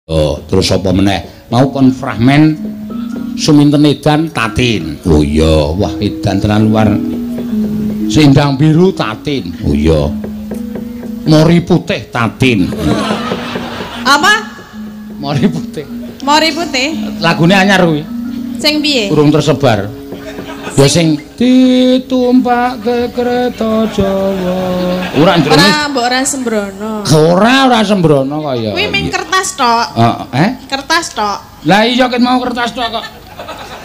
Oh, terus apa meneh? Mau kon fragmen suminten edan tatin. Oh iya, wah edan tenan luar. Sindang biru tatin. Oh iya. Mori putih tatin. Apa? Mori putih. Mori putih. Lagune anyar kuwi. Sing piye? Urung tersebar. Ya sing ditumpak ke kereta Jawa. Ora njrono. Ora mbok ora sembrono. Ora sembrono kaya. Kuwi ming kertas tok. Kertas tok. Lah iya ket mau kertas tok kok.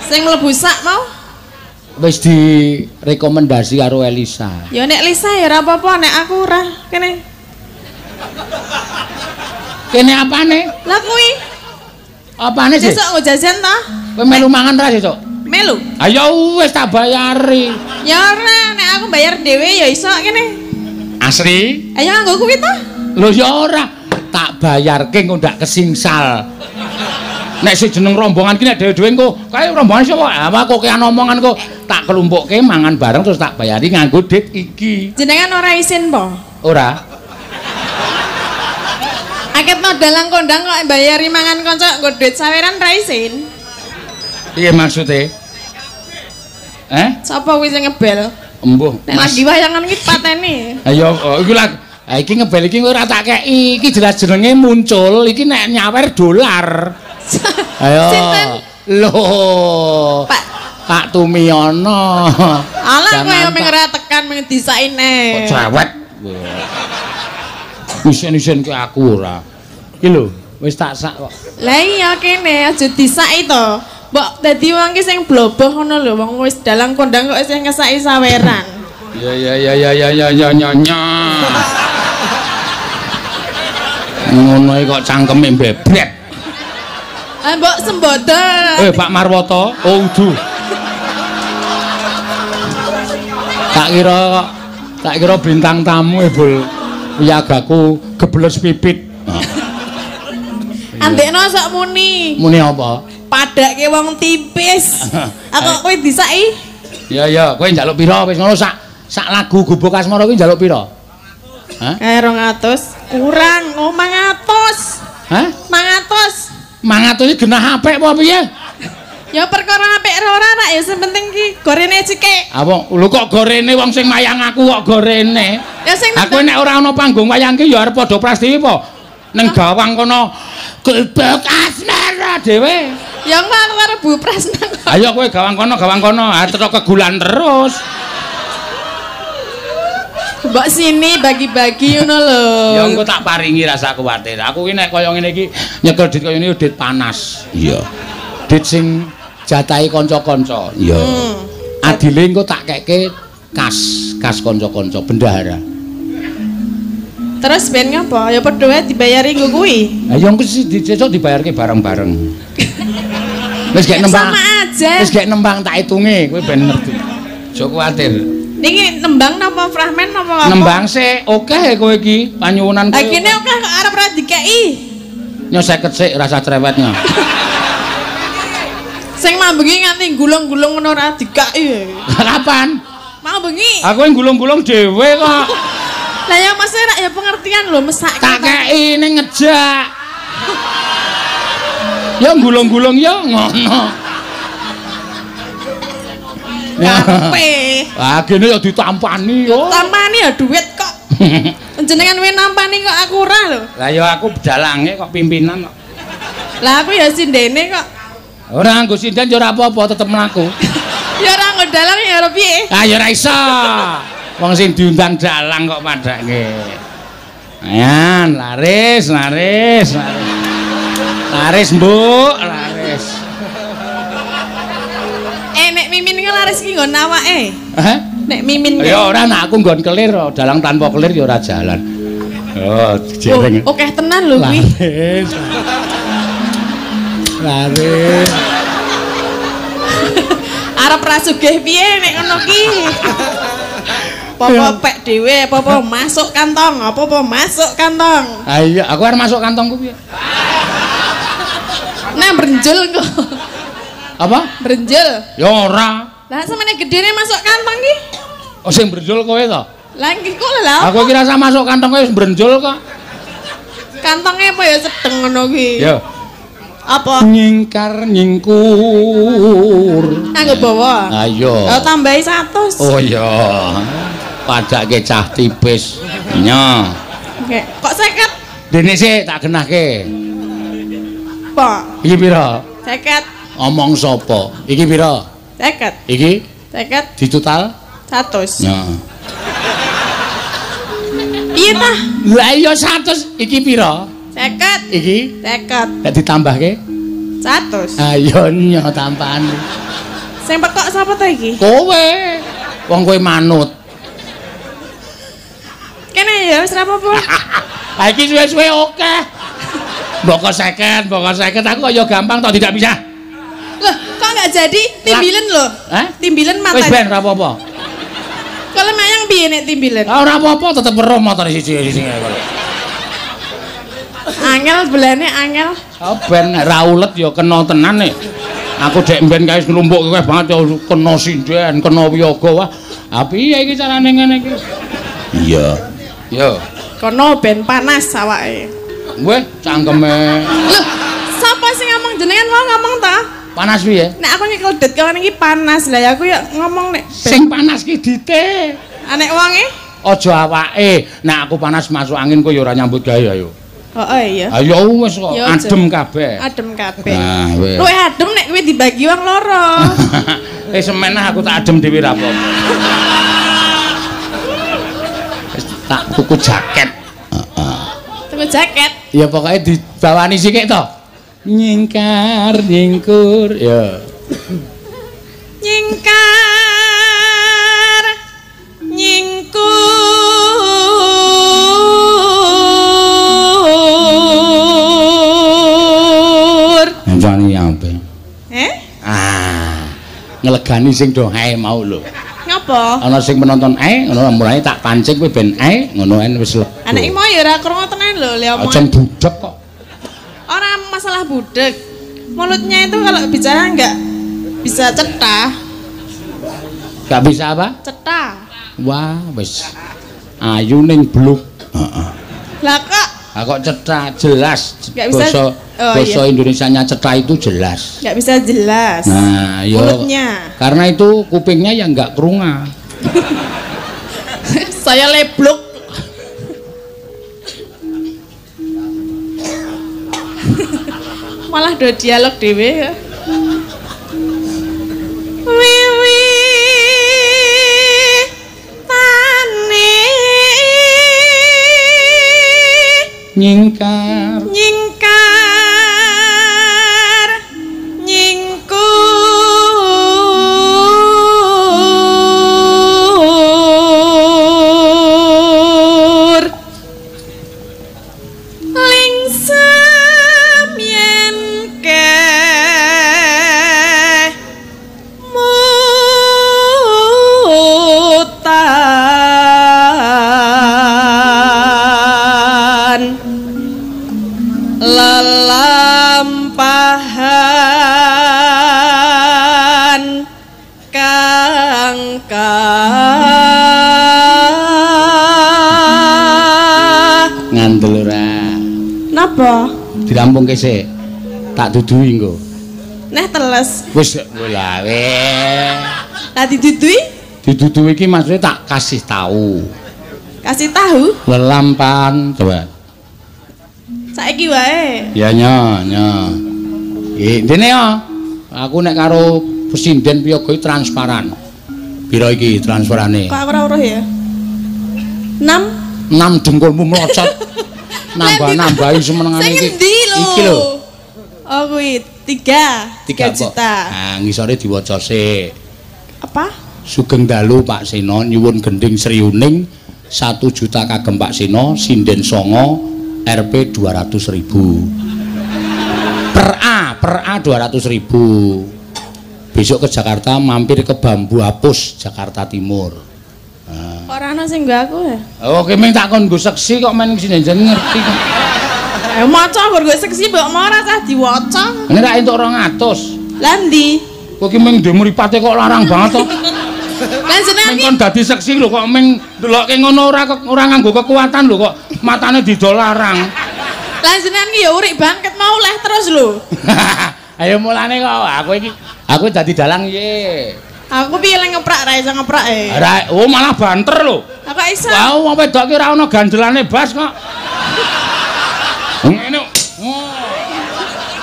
Sing mlebu sak mau? Wis direkomendasi karo Elisa. Ya nek Lisa ya ora apa-apa, nek aku ora. Kene. Kene apane? Lah kuwi. Apane sih? Sesuk nggo jajan ta? Kowe melu mangan ra sesuk? Melu. Ayo wis tak bayari. Ya ora, nek aku bayar dhewe ya iso kene. Asri? Ayo nganggo kuwi ta? Lho ya ora, tak bayarke engko ndak kesingsal. Nek sing jeneng rombongan ki nek dhewe-dhewe engko kae rombongan sapa? Apa kok kean omongan kok tak kelumpukke mangan bareng terus tak bayari nganggo dit iki. Jenengan ora isin po? Ora. Aket dalang kondang kok bayari mangan kanca nggo duit saweran ra isin. Piye maksude? Sapa kuwi sing ngebel? Embuh. Nek lagi wayangan iki pateni. Ayo, iku lah. Iki ngebel iki ora tak kei. Iki jelas jenenge muncul. Iki nek nyawer dolar. Ayo. Sinten? Loh. Pak Tumiono. Alah kowe ming ora tekan ming disaine. Kok cewek. Isen-isen ki aku ora. Iki lho, wis tak sak kok. Lah iya kene aja disaki to. Mbok dadi wong ki sing bloboh ngono lho, wong wis dalang kondang kok sing ngesaki saweran. Ya. Ngono iki kok cangkeme bebret. Mbok sembodo. Pak Marwoto, oh udu. Tak kira bintang tamu bol wiyagaku gebeles pipit. Andekno sak muni. Muni apa? Padake wong tipis. Aku kowe disaki? Ya, kowe njaluk pira wis ngono sak lagu Gubuk Asmara kuwi njaluk pira? Hah? 200. Kurang 500. Hah? 500. 500 iki genah apik apa piye? Ya perkara apik ora rak ya sing penting ki gorene sithik. Apa lho kok gorene wong sing mayang aku kok gorene? Ya sing aku nek ora ana panggung wayang ki ya arep padha prastiwi apa? Ning gawang kono Gubuk Asmara dhewe. Ya engko aku karo Bu Presna. Ayo kowe gawang kono, arep kegulan terus. Mbok sini bagi-bagi ngono lho. Ya engko tak paringi rasa kuwatir. Aku ki nek kaya ngene iki nyekel dit kaya ngene dit panas. Iya. Dit sing jatahi kanca-kanca. Iya. Adile engko tak keke kas kanca-kanca bendahara. Terus ben ngapa? Ya padha wae dibayari nggo kuwi. Ha ya engko sesuk dibayarke bareng-bareng. Wis gek nembang. Sama aja. Wis gek nembang tak hitunge kowe ben ngerti. Aja kuwatir. Niki nembang napa fragmen napa apa? Nembang sik akeh kowe iki panyuwunan kowe. Ha kene akeh kok arep ra dikeki. Nyo 50 sik rasa cerewetnya. Sing mambengi nganti gulung-gulung ngono ora dikeki. Kapan? Mau bengi. Aku gulung-gulung dhewe kok. Lah ya Mas rak ya pengertian lho mesake. Tak kei ning ngejak. Ya gulung-gulung ya ngono. Kape. Lah gene ya ditampani yo. Tampani ya duit kok. Jenengan we nampani kok aku ora lho. Lah ya aku dalange kok pimpinan kok. Lah aku ya sindene kok. Ora nggo sinden ya ora apa-apa tetep mlaku. Ya ora nggo dalang ya ora piye? Ah ya ora iso. Wong sing diundang dalang kok padake. Ayan, laris. Laris, Mbok, laris. Nek mimin ki laris ki nggon awake. Hah? Nek mimin ki. Ya ora nek aku nggon kelir, dalang tanpa kelir ya ora jalan. Oh, jereng. Oke tenan lho kuwi. Laris. Arep ra sugih piye nek ngono ki? Apa pek dhewe, apa masuk kantong, apa masuk kantong. Ah iya, aku arep masuk kantongku piye? Nah brenjel kok. Apa? Brenjel. Ya ora. Lah samene gedene masuk kantong ki? Oh sing brenjol kowe to? Lah iki kok lha. Aku kira sama masuk kantong kowe wis brenjol kok. Kantonge apa ya sedeng ngono kuwi. Ya. Apa? Nyingkar nyingkur. Nganggo bawa. Ayo. Oh, tambahi 100. Oh iya. Padake cah tipis. Nya. Oke, kok 50? Dene sik tak genahke. Apa? Iki pira? 50. Omong sapa? Iki pira? 50. Iki 50 ditotal 100. ya. Iya tah? Lah iya 100 iki pira? 50. Iki 50. nek ditambahke 100. ayo nyo tampane. Sing pekok sapa ta iki? Kowe. Wong kowe manut. Kene ya wis ra apa-apa. Ha iki suwe-suwe akeh. Mbok 50, mbok 50 aku kok ya gampang tok tidak bisa. Loh, kok enggak jadi? Timbilen lho. Hah? Timbilen mata. Wis ben ora apa-apa. Kalau mayang piye nek timbilen? Ora apa-apa tetep weruh motor siji-siji kok. Angel belane angel. Oh ben ra ulet ya kena tenan nek. Aku dek mben kae nglumpuk kowe banget ya kena sinden, kena wiyaga wah. Ha piye iki carane ngene iki? Iya. Yo. Kono ben panas awake. Weh, cangkeme. Loh, sapa sing ngomong jenengan mau ngomong ta? Panas piye? Nek aku nyekel det kawan iki panas. Lah ya aku ya ngomong nek Sing panas ki dite. anek wonge. Aja awake. Nek aku panas masuk angin kok ya ora nyambut gawe ayo. Heeh iya. Ayo wis kok Ya, adem kabeh. Adem kabeh. Nah, wis. Luwih adem nek kowe dibagi wong loro. Semenah aku tak adem dhewe ra apa-apa. Wis tak tuku jaket. Tuku jaket. Ya pokoknya dibawani sithik to. Nyingkar nyingkur ya. Nyingkar nyingkur. Njani apa? Ah, Ngelegani sing do ae mau lho. ngapa? Ana sing penonton ae ngono mulane tak pancing kowe ben ae ngono ae wis lega. Anak iki mau ya ora krungu tenan lho, le Aja budek kok. Orang masalah budek. Mulutnya itu kalau bicara enggak bisa cetah. Gak bisa apa? Cetah. Wah, wis. Ayu ning bluk. Heeh. Lah kok Ah kok cetha jelas. Nggak bisa. Basa Indonesianya cetha itu jelas. enggak bisa jelas. Nah, yo. Mulutnya. Karena itu kupingnya yang enggak kerunga. Saya leblok. Malah do dialog dhewe ya. Wiwi tane Nyingkar nyingkar nyingkur lingsem yen keh mutan lelampahan kang ngandel ora. napa Dirampungke sik. Tak dudui engko. neh teles Wis lah weh. lah didudui Didudui iki maksudnya tak kasih tahu. kasih tahu Lelampahan coba. saiki wae Ya nya. Intine ya. Aku nek karo Presiden Piyoga iki transparan. Pira iki transferane? kok aku ora uruh ya 6 6 dengkulmu mlocot. Nambah-nambahi semenengane sing iki. endi lho Iki lho. oh kuwi 3 juta Nah, ngisore diwaca sik. apa Sugeng dalu Pak Seno nyuwun gending sriuning 1 juta kagem Pak Seno sinden songo Rp 200.000 per A 200.000 besok ke Jakarta mampir ke Bambu Apus Jakarta Timur. ora ana sing nggo aku ya Oke meng tak kon nggo seksi kok men sinden ngerti kok. maca nggo seksi mbok mau ora cah diwaca Ini tak entuk 200. lah ndi Kok ki meng ndek mripate kok larang banget to. lah jenengan Meng kon dadi seksi lho kok meng ndelokke ngono ora nganggo kekuatan lho kok matane didol larang. Lah jenengan ki ya urik bangket mau leh terus lho. Ayo mulane kok aku dadi dalang piye? Aku piye lek ngeprak ra iso ngeprak e. Oh malah banter lho. Aku iso. Wah, wong wedok ki ora ono gandelane bas kok. Ngene.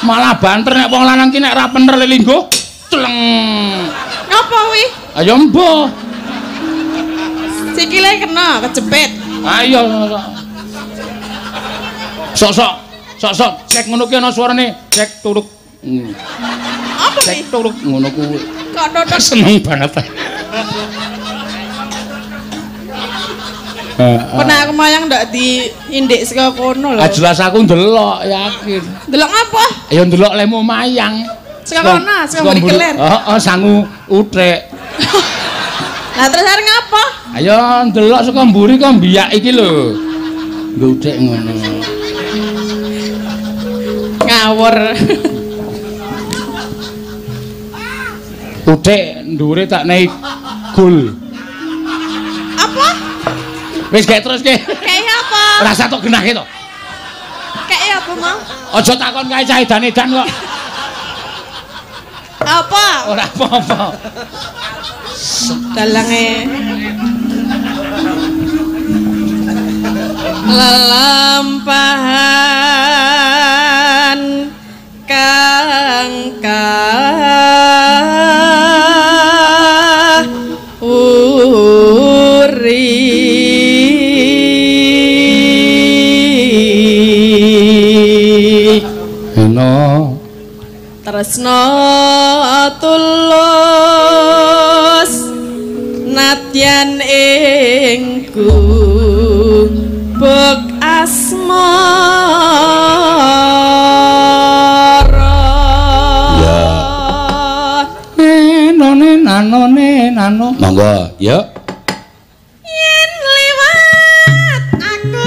Malah banter nek wong lanang ki nek ra bener lelinggo, celeng. Ngapa kuwi? Ayo mbuh. Sikile kena kejepit. Ayo. Sok-sok cek ngono ki ana suarane, cek turuk. Apa Cek turuk ngono kuwi. Kok totok Seneng banget. Pernah aku mayang ndak diindik saka kono lho. Jelas aku ndelok yakin. Delok apa? Ya ndelok lemu mayang. Saka kono, saka mburi kelir. Heeh, sangu uthik. Lah terus arep ngapa? Ayo ndelok saka mburi kok mbiyak iki lho. Nggo uthik ngono. Ngawur. Uthik ndure tak nehi gul. Apa? Wis gek terus ke. Kayak apa? Rasa tok genahke to. Kayak apa, Mang? Aja takon kae cah edan-edan kok. Apa? Ora apa-apa. Dalange. Lelampahan kang tresna tulus nadyan ingku bek asmara ya nanone nano monggo ya yen liwat aku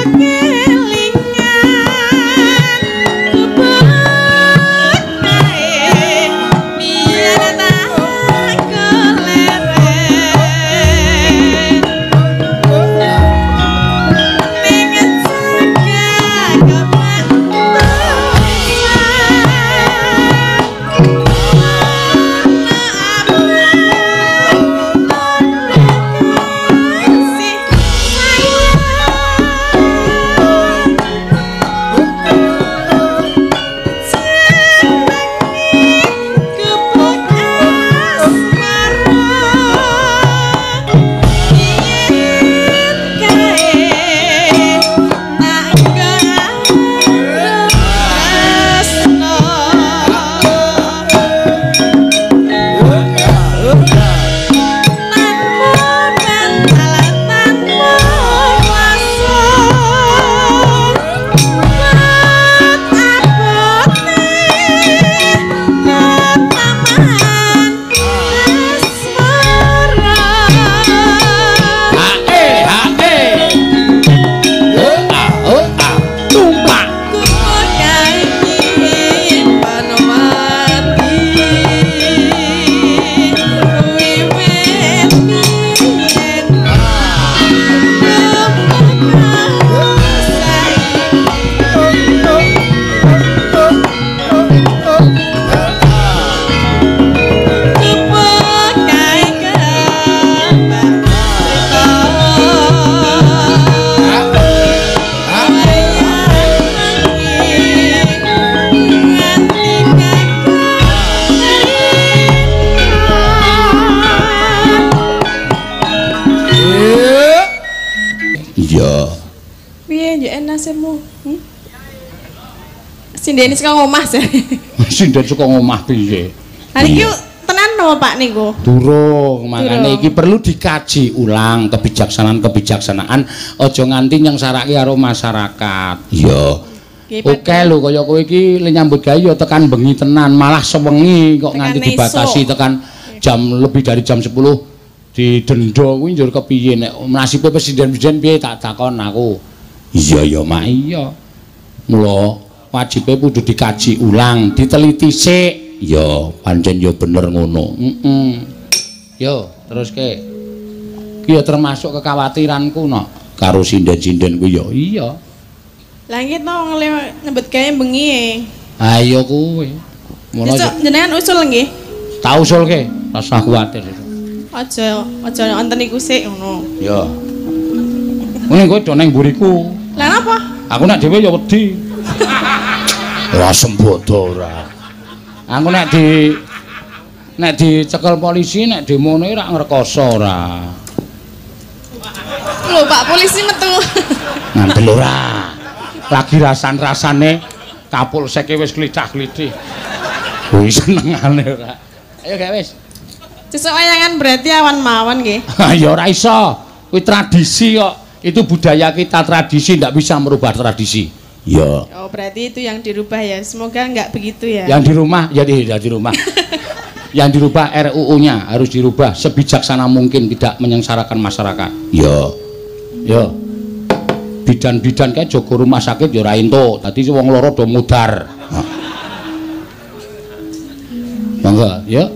nasibmu? Sindene saka ngomah sih. Sinden saka ngomah piye? Lah iki tenan no Pak niku? Durung, makane iki perlu dikaji ulang kebijaksanaan aja nganti nyengsarake karo masyarakat. Iya. Oke lho kaya kowe iki le nyambut gawe ya tekan bengi tenan, malah sewengi kok nganti dibatasi tekan jam lebih dari jam 10 didenda kuwi njur kepiye nek nasibe presiden-presiden piye tak takon aku. Iya ya mak iya. Mula wajibe kudu dikaji ulang, diteliti sik. Ya pancen ya bener ngono. Yo teruske. Ki ya termasuk kekhawatiranku nok karo sinden-sinden kuwi ya. Iya. Lah iki to nyebut gawe bengi e. Ayo kuwi. Mono jenengan usul nggih. Tak usulke, ora usah kuwatir. Aja wonten iku sik ngono. Ya. Ngene kowe do nang mburiku. Lah napa? Aku nek dhewe ya wedi. Ora sembodo ora. Aku nek dicekel polisi nek demone ora ngrekoso ora. Lho Pak polisi metu. Ngandel ora. Lagi rasane kapolseke wis klicah-klicih. Wis senengane ora. Ayo gak wis. Sesuk wayangan berarti awan mawon nggih. Ya ora iso. Kuwi tradisi kok. Itu budaya kita, tradisi ndak bisa merubah tradisi. Ya. Oh, berarti itu yang dirubah ya. Semoga enggak begitu ya. Yang di rumah, ya di rumah. Yang dirubah RUU-nya harus dirubah sebijaksana mungkin tidak menyengsarakan masyarakat. Ya. Ya. Bidan-bidan kayak jaga rumah sakit ya ora entuk. Dadi wong loro do mudar. Mangga, ya.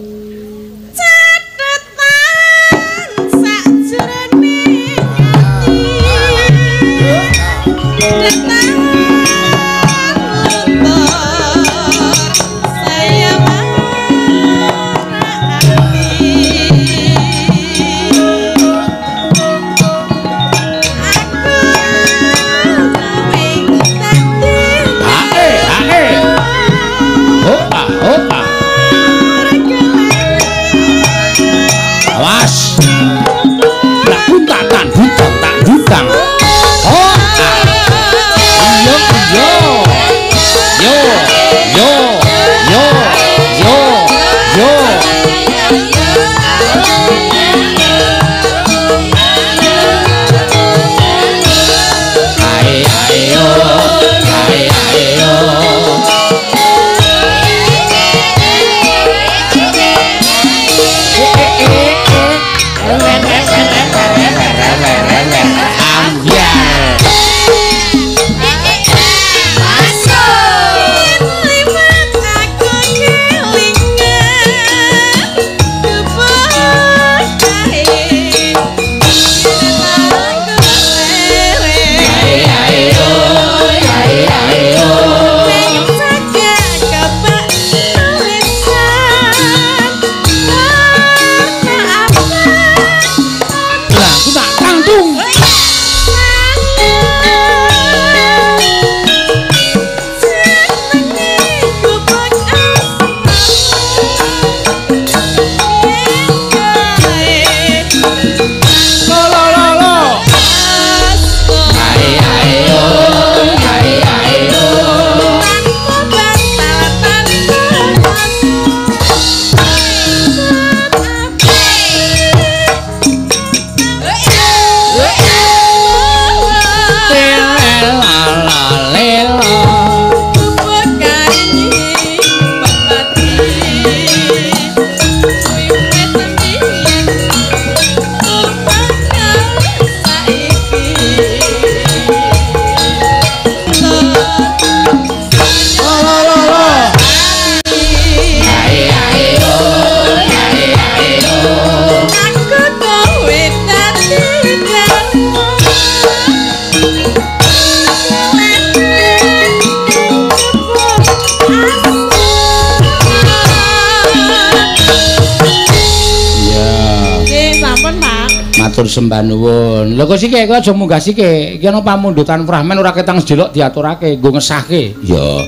Matur sembah nuwun. Lho kok sik kowe aja munggah sik. Iki ana pamundutan Brahman ora ketang sedelok diaturake nggo ngesahke. Ya.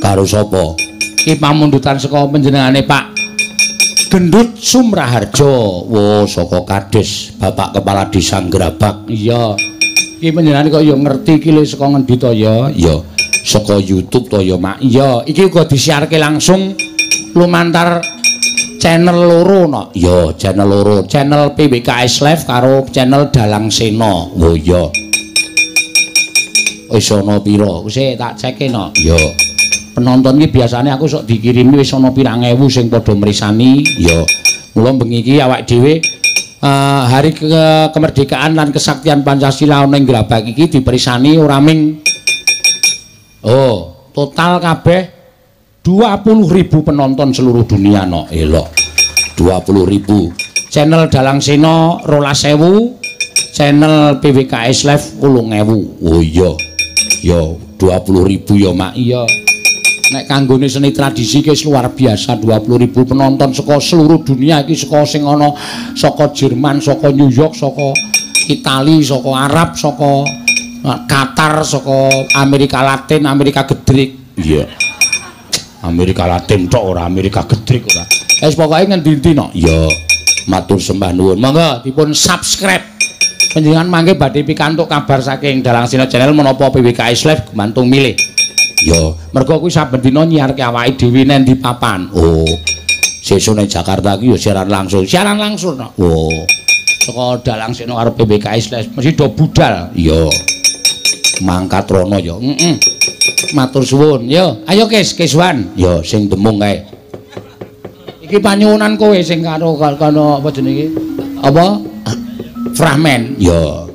Karo sapa? Iki pamundutan saka panjenengane Pak Gendut Sumraharjo. Wo saka Kades, Bapak Kepala Desa Grabak. Iya. Iki panjenengane kok ya ngerti iki lho saka ngendi to ya? Ya. Saka YouTube to ya, Mak. Iya, iki uga disiarke langsung lumantar channel loro no. Ya, channel loro. Channel PBKS Live karo channel Dalang Sena. Oh iya. Wis ana pira? Wis tak ceke no. Ya. Penonton iki biasane aku sok dikirimi wis ana pirang ewu sing padha mrisani. Ya. Mula bengi iki awak dhewe hari kemerdekaan lan kesaktian Pancasila ana ing Grabak iki diperisani ora ming total kabeh 20.000 penonton seluruh dunia no. Elok 20.000. Channel Dalang Sena 12.000, channel PWKS Live 8.000. Oh iya. Ya 20.000 ya Mak. Iya. Nek kanggone seni tradisi ki luar biasa 20.000 penonton saka seluruh dunia iki saka sing ana saka Jerman, saka New York, saka Itali, saka Arab, saka Qatar, saka Amerika Latin, Amerika Gedrik. Iya. Amerika Latin tok ora Amerika Gedrik ora. Wis pokoke ngendi-endi no. Iya. Matur sembah nuwun. Monggo dipun subscribe. Panjenengan mangke badhe pikantuk kabar saking Dalang Sina Channel menapa PWKS Live gumantung milih. Ya, mergo kuwi saben dina nyiarke awake dhewe nang ndi papan. Oh. Sesuk nang Jakarta ki ya siaran langsung. Siaran langsung no. Oh. Saka Dalang Sina karo PWKS Live mesti do budal. Iya. Mangkat rono ya. Heeh. Matur suwun. Yo, ayo Keswan. Yo sing demung kae. Iki panyuwunan kowe sing karo apa jenenge? Apa? Fragmen. Yo.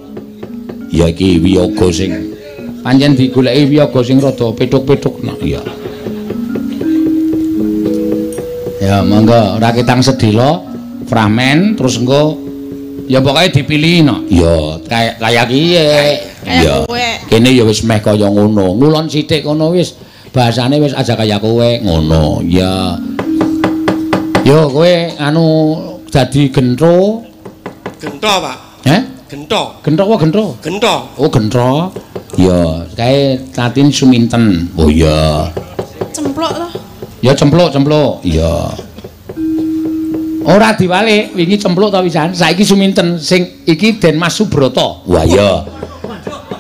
Ya iki wiyaga sing pancen digoleki wiyaga sing rada petuk-petuk. Nah, iya. Ya, monggo ora ketang sedhela, fragmen terus engko ya pokoke dipilih no. Ya, kaya kiye. Ya. Kene ya wis meh kaya ngono. Ngulon sithik ngono wis. Bahasane wis aja kaya kowe ngono. Ya. Yo kowe anu dadi gentro. Gento, Pak. Gento. Gento apa gentro? Gento. Oh, gentro. Ya, kae Latin Suminten. Oh iya. Cemplok to. Ya cempluk. Iya. Ora diwalik, wingi cempluk ta pisan. Saiki Suminten sing iki Den Mas Subroto. Wah iya.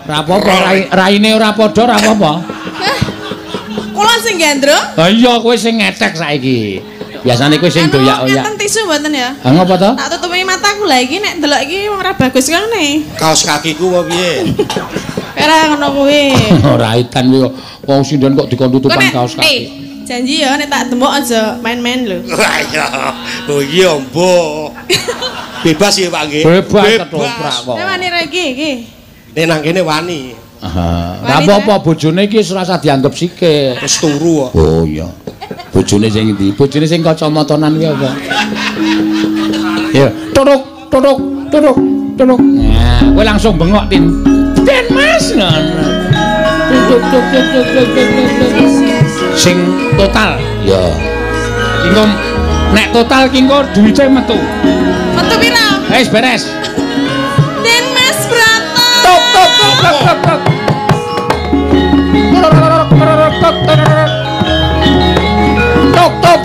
Ora apa-apa, raine ora padha, ora apa-apa. Kula sing gendro? Ha iya, kowe sing ngetek saiki. Biasane kowe sing doyak-oyak. Enten tisu mboten ya? Ha ngopo to? Tak tutupi mataku lah iki nek delok iki wong ora bagus kene. Kaos kakiku apa piye? Ora ngono kuwi. Ora itan kuwi wong sinden kok dikon tutupan kaos kaki. Janji ya nek tak demok aja main-main lho. Wah iya. Oh iya, Mbok. Bebas ya, Pak nggih. Bebas ketoprak kok. Nek wani ra iki. Nek nang kene wani. Ora apa-apa bojone iki ora usah dianggep sikil. Terus turu kok. Oh iya. Bojone sing ndi? Bojone sing kacamatanan kuwi apa? Ya, turuk. Nah, kowe langsung bengok tin. Den Mas. Tuk. Sing total. Ya. Kingko nek total kingko duwite metu. Metu pira? Wis beres. Den Mas Broto. Tuk.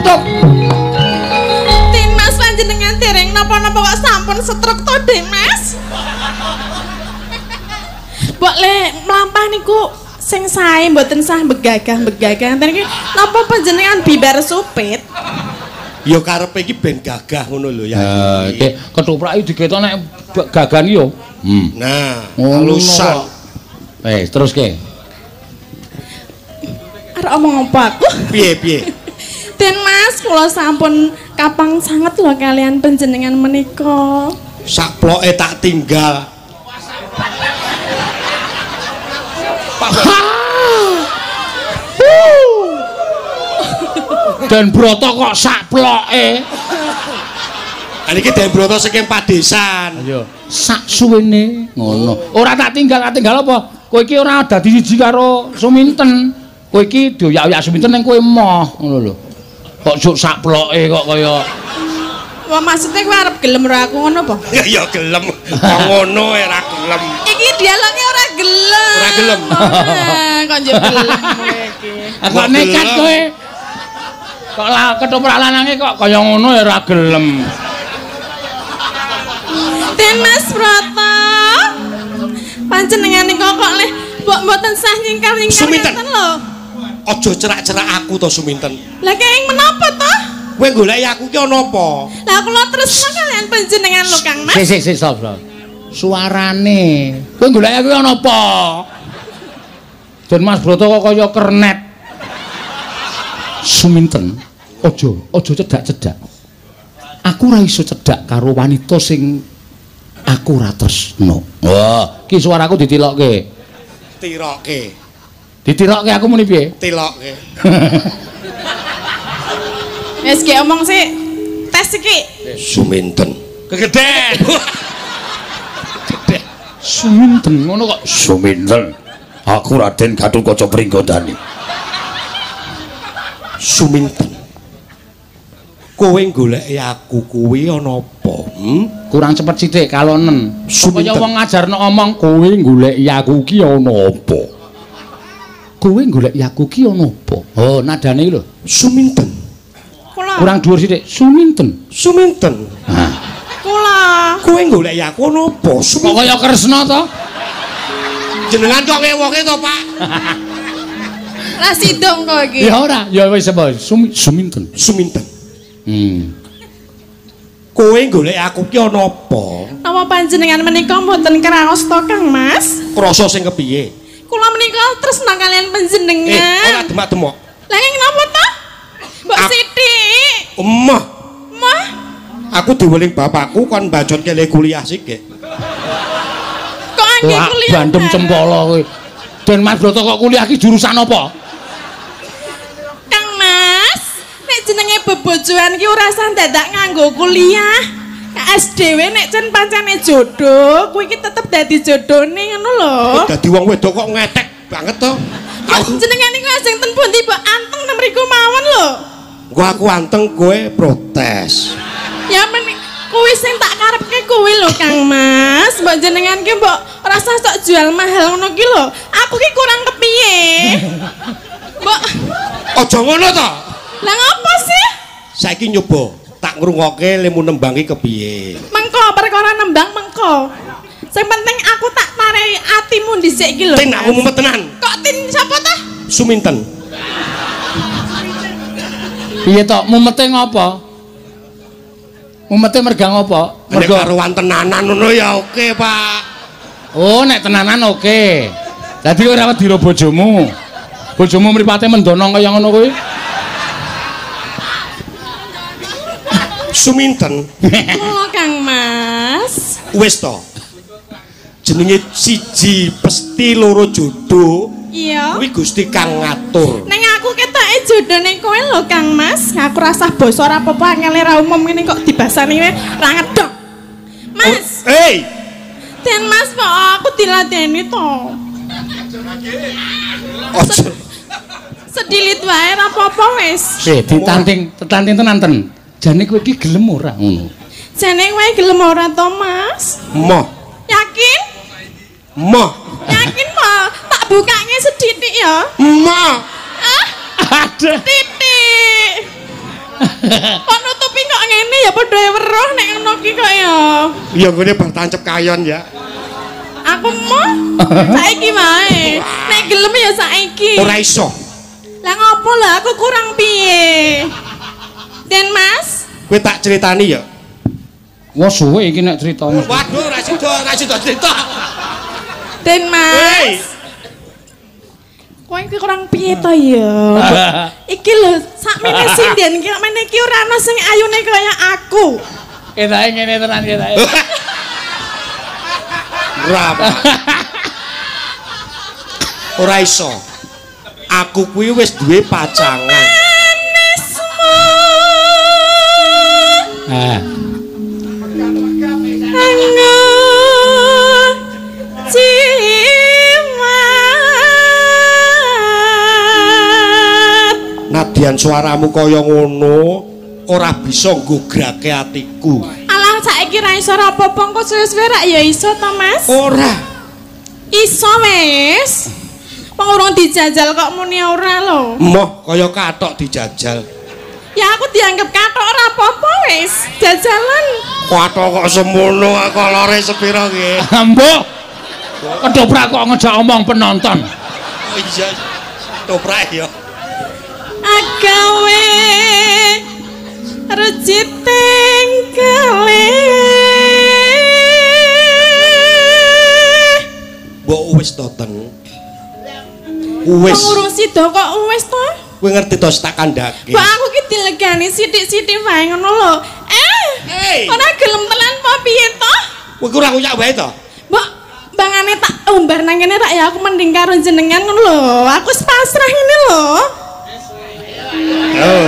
Tuk. Den Mas panjenengan dereng napa-napa kok sampun setruk to, Den Mas? Mbok le mlampah niku sing sae mboten sah begagah. Enten iki napa panjenengan bibar supit? Ya karepe iki ben gagah ngono lho ya. Iki ketoprak iki digetok nek gagan yo. Nah, halusan. Terus ke. Arep omong apa aku? Piye? Den Mas, kula sampun kapang sanget lho kalian panjenengan menika. Sak ploke tak tinggal. Dan Broto kok sak ploke. Niki Den Broto saking padesan. Ayo, sak suwene ngono. Ora tak tinggal apa? Kowe iki ora dadi siji karo Suminten. Kowe iki dioyak-oyak Suminten ning kowe moh ngono lho. Kok juk sak ploke kok kaya Wah, maksudnya kowe arep gelem ora aku ngono apa? Ya gelem. Kok ngono ora gelem. Iki dialoge ora gelem. Ora gelem. Kok njuk gelem kowe iki. kok nekat kowe. Kok ketoprak lanange kok kaya ngono ya ora gelem. Den Mas Broto. Panjenengan niku kok le mboten sah nyingkar-nyingkar ngeten lho. Aja cerak-cerak aku to Suminten. Lah kenging menapa to? Kowe goleki aku ki ana apa? Lah kula tresna kalian panjenengan lho Kang Mas. Sik, stop. Suarane. Kowe goleki aku ana apa? Den Mas Broto kok kaya kernet. Suminten, aja cedak-cedak. Aku ora iso cedak karo wanita sing aku ora tresno. Wah, iki suaraku ditilokke. Ditirokke aku muni piye? Tilokke. Wis ki omong sik. Tes iki. Suminten. Kegeden. Suminten ngono kok Suminten. Aku Raden Gatotkaca Pringgondani. Suminten. Kowe goleki aku kuwi ana apa? Kurang cepet sithik kalonen. Suminten. Supaya wong ngajarno omong kowe goleki aku ki ana apa? Kowe goleki aku ki ana apa? Oh, nadane lho. Suminten. Kula. Kurang dhuwur sithik. Suminten. Suminten. Nah, Kula. Kowe goleki aku ana apa? kok kaya Kresna to? Jenengan kok ngewoke to, Pak? Lah sidong kok iki. Ya ora, ya wis apa? Suminten. Suminten. Kowe golek aku ki ana apa? Napa panjenengan menika mboten kraos to, Kang Mas? Krasa sing kepiye? Kula menika tresna kalian panjenengan. Ora demak-demok. Lah ing napa to? Mbok Siti. Emah, Mah, aku diweling bapakku kon mbajutke le kuliah sik. kok angge Wah, kuliah. bandem cempala kowe. Den Mas Broto kok kuliah ki jurusan apa? Kang Mas, nek jenenge bebojoan ki ora usah dadak nganggo kuliah. KS dhewe nek jan pancene jodoh, kuwi ki tetep dadi jodhone ngono lho. Dadi wong wedok kok ngetek banget to. Aku Jenengan niku ajeng ten pundi, Mbok anteng ten mriku mawon lho. gua aku anteng kowe protes. Ya men kuwi sing tak karepke kuwi lho Kang Mas. Mbok jenengan ki mbok ora usah sok jual mahal ngono ki lho. Aku ki kurang kepiye? Mbok Aja ngono to. lah ngopo sih? Saiki nyoba tak ngrungokke lemu nembangi kepiye. Mengko perkara nembang mengko. Sing penting aku tak tarai atimu dhisik iki lho. Tin aku mumet tenan. Kok tin sapa ta? Suminten. Piye to? Mumete ngopo? Mumete merga ngopo? Nek karuan tenanan ngono ya oke, Pak. Oh, nek tenanan oke. Dadi ora wedi karo bojomu. Bojomu mripate mendono kaya ngono kuwi. Suminten. Kula Kang Mas. Wis to. Jenenge siji pesti loro jodoh. Iya. Kuwi Gusti kang ngatur. Neng aku ketoke jodone kowe lho Kang Mas. Aku rasah basa ora apa-apa angel ra umum ngene kok dibasani wae ra ngedok. Mas, Hei, Den Mas kok aku diladeni to. ojo. Sedilit wae ra apa-apa wis. Ditanting tenan ten. Jane kowe iki gelem ora ngono. Jane kowe gelem ora to, Mas? Moh, Yakin? moh, Yakin mo? Tak bukake seditik ya. moh. Ah, Aduh. titik. Kok nutupi kok ngene ya padha weruh nek ngono ki kok ya. Ya ngene bar tancep kayon ya. Aku mau saiki wae. Nek gelem ya saiki. Ora iso. Lah ngopo lah aku kurang piye? Den Mas, Kowe tak critani ya. Wah suwe iki nek crita. Waduh, ora sida cerita. Den Hei, Mas. Kowe iki kurang piye to ya? Iki lho sakmene sinden ki meneh iki ora ana sing ayune kaya aku. Ketake ngene tenan ketake. ora. Pak. Ora iso. Aku kuwi wis duwe pacangan. Ah. Nadyan suaramu kaya ngono ora bisa nggrake atiku. Alah saiki ra iso apa-apa engko suwe-suwe rak ya iso to Mas? Ora. Iso wis. Wong urung dijajal kok muni ora lho. Moh kaya kathok dijajal. Ya aku dianggap kathok ora apa-apa wis. Jajalan. Kathok kok semono kolore sepira nggih. Mbok. Ketoprak kok ngejak omong penonton. Oh iya. Toprak ya. Agawe rujiting kale. Mbok wis to ten. Wis. Urung sida kok wis to? Kowe ngerti to tak kandhake. Mbak aku ki dilegani sithik-sithik wae ngono lho. Hey. Ora gelem tenan apa piye to? Kowe kurang uyak wae to. Mbak, bangane tak umbar nang kene tak ya aku mending karo jenengan ngono lho. Aku wis pasrah ngene lho. Oh.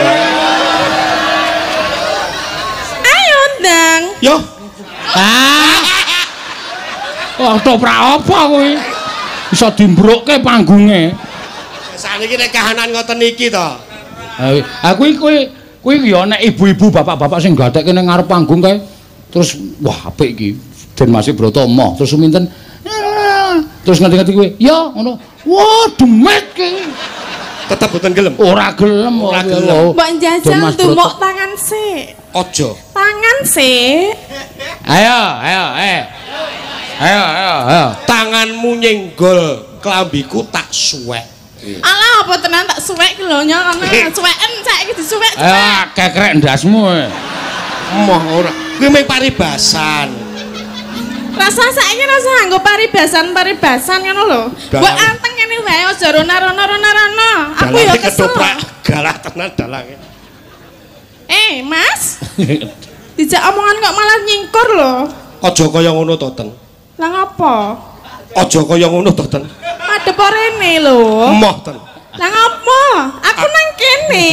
Ayo ndang. Yo. Ah. Oh, toprak apa kuwi? iso dimbrokke panggunge. Saniki nek kahanan ngoten iki to. Ha kuwi ya nek ibu-ibu bapak-bapak sing gatekke ning ngarep panggung kae terus wah apik iki Den Mas Broto emoh terus suminten terus ngerti-ngerti kuwi ya ngono wah demet ki tetep boten gelem ora gelem mbok njajal tumuk tangan sik aja tangan sik ayo tanganmu nyenggol klambiku tak suwek. Alah apa tenan tak suwek ki lho nyono suweken saiki disuwek ayo kekrek ndasmu emoh ora kuwi mung paribasan rasa saiki rasa nggo paribasan ngono lho mbok anteng kene wae aja rono-rono aku ya kesel galah tenan dalange Mas dijak omongan kok malah nyingkur lho aja kaya ngono to ten lah ngapa aja kaya ngono to ten madhep rene lho emoh ten lah ngapa aku nang kene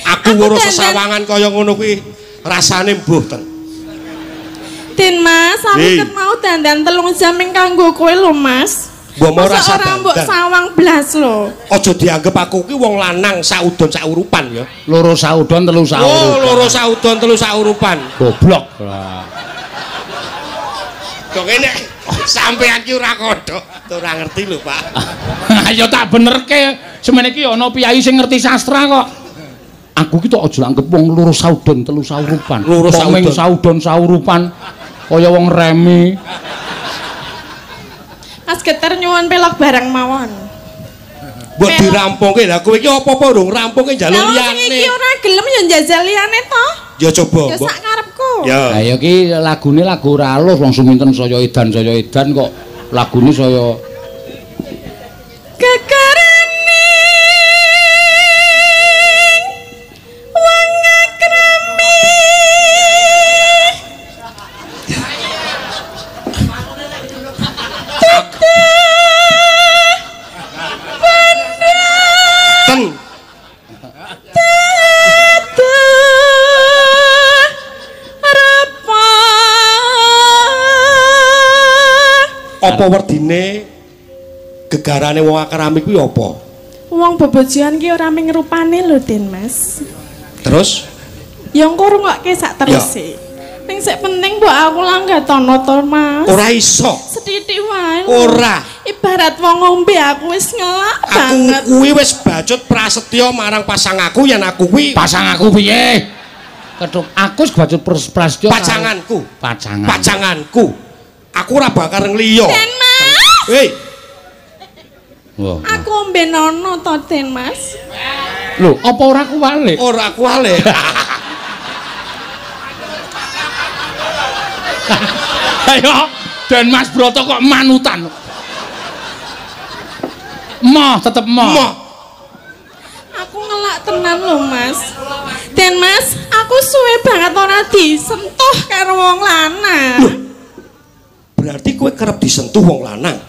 aku ngurus sesawangan kaya ngono kuwi rasane mbuh ten Den Mas aku ket mau dandan 3 jam ing kanggo kowe lho Mas mbok ora rasa ora mbok sawang blas lho aja dianggep aku ki wong lanang saudon saurupan ya loro saudon telu saurupan oh loro saudon telu saurupan goblok kok ngene sampean ki ora kodhok ora ngerti lho Pak ayo tak benerke semene iki ana piyai sing ngerti sastra kok aku ki tok aja anggap wong loro saudon telu saurupan loro saudon saurupan kaya wong remi Mas Geter nyuwun pelok barang mawon mbok dirampungke lha kowe iki apa-apa ndung rampungke njaluk liyane iki ora gelem ya njajal liyane to ya coba ya sak karepku ya ayo ki lagune lagu ora alus wong suminten saya edan kok lagune saya kekarane wong akrami apa werdine gegarane wong akrami kuwi apa? Wong bebojoan ki ora ming rupane lho Den Mas. Terus? Ya engko rungokke sak teruse. Ning sik penting mbok aku langgatono to Mas. Ora iso. Sethithik wae. Ora. Ibarat wong ngombe aku wis ngelak banget. Aku kuwi wis bacut prasetya marang pasang aku yen aku kuwi. Pasang aku piye? Keduk aku wis bacut prasetya pacanganku. Pacanganku. Aku ora bakal ngliya. Den Mas. Hei. Wah. Aku ombe nono to Den Mas. Lho, apa ora kuwalik? Ora kuwalik. Ayo, Den Mas Broto kok manutan. Moh, tetep moh. Aku ngelak tenan lho Mas. Den Mas, aku suwe banget ora disentuh karo wong lanang. Berarti kowe kerep disentuh wong lanang.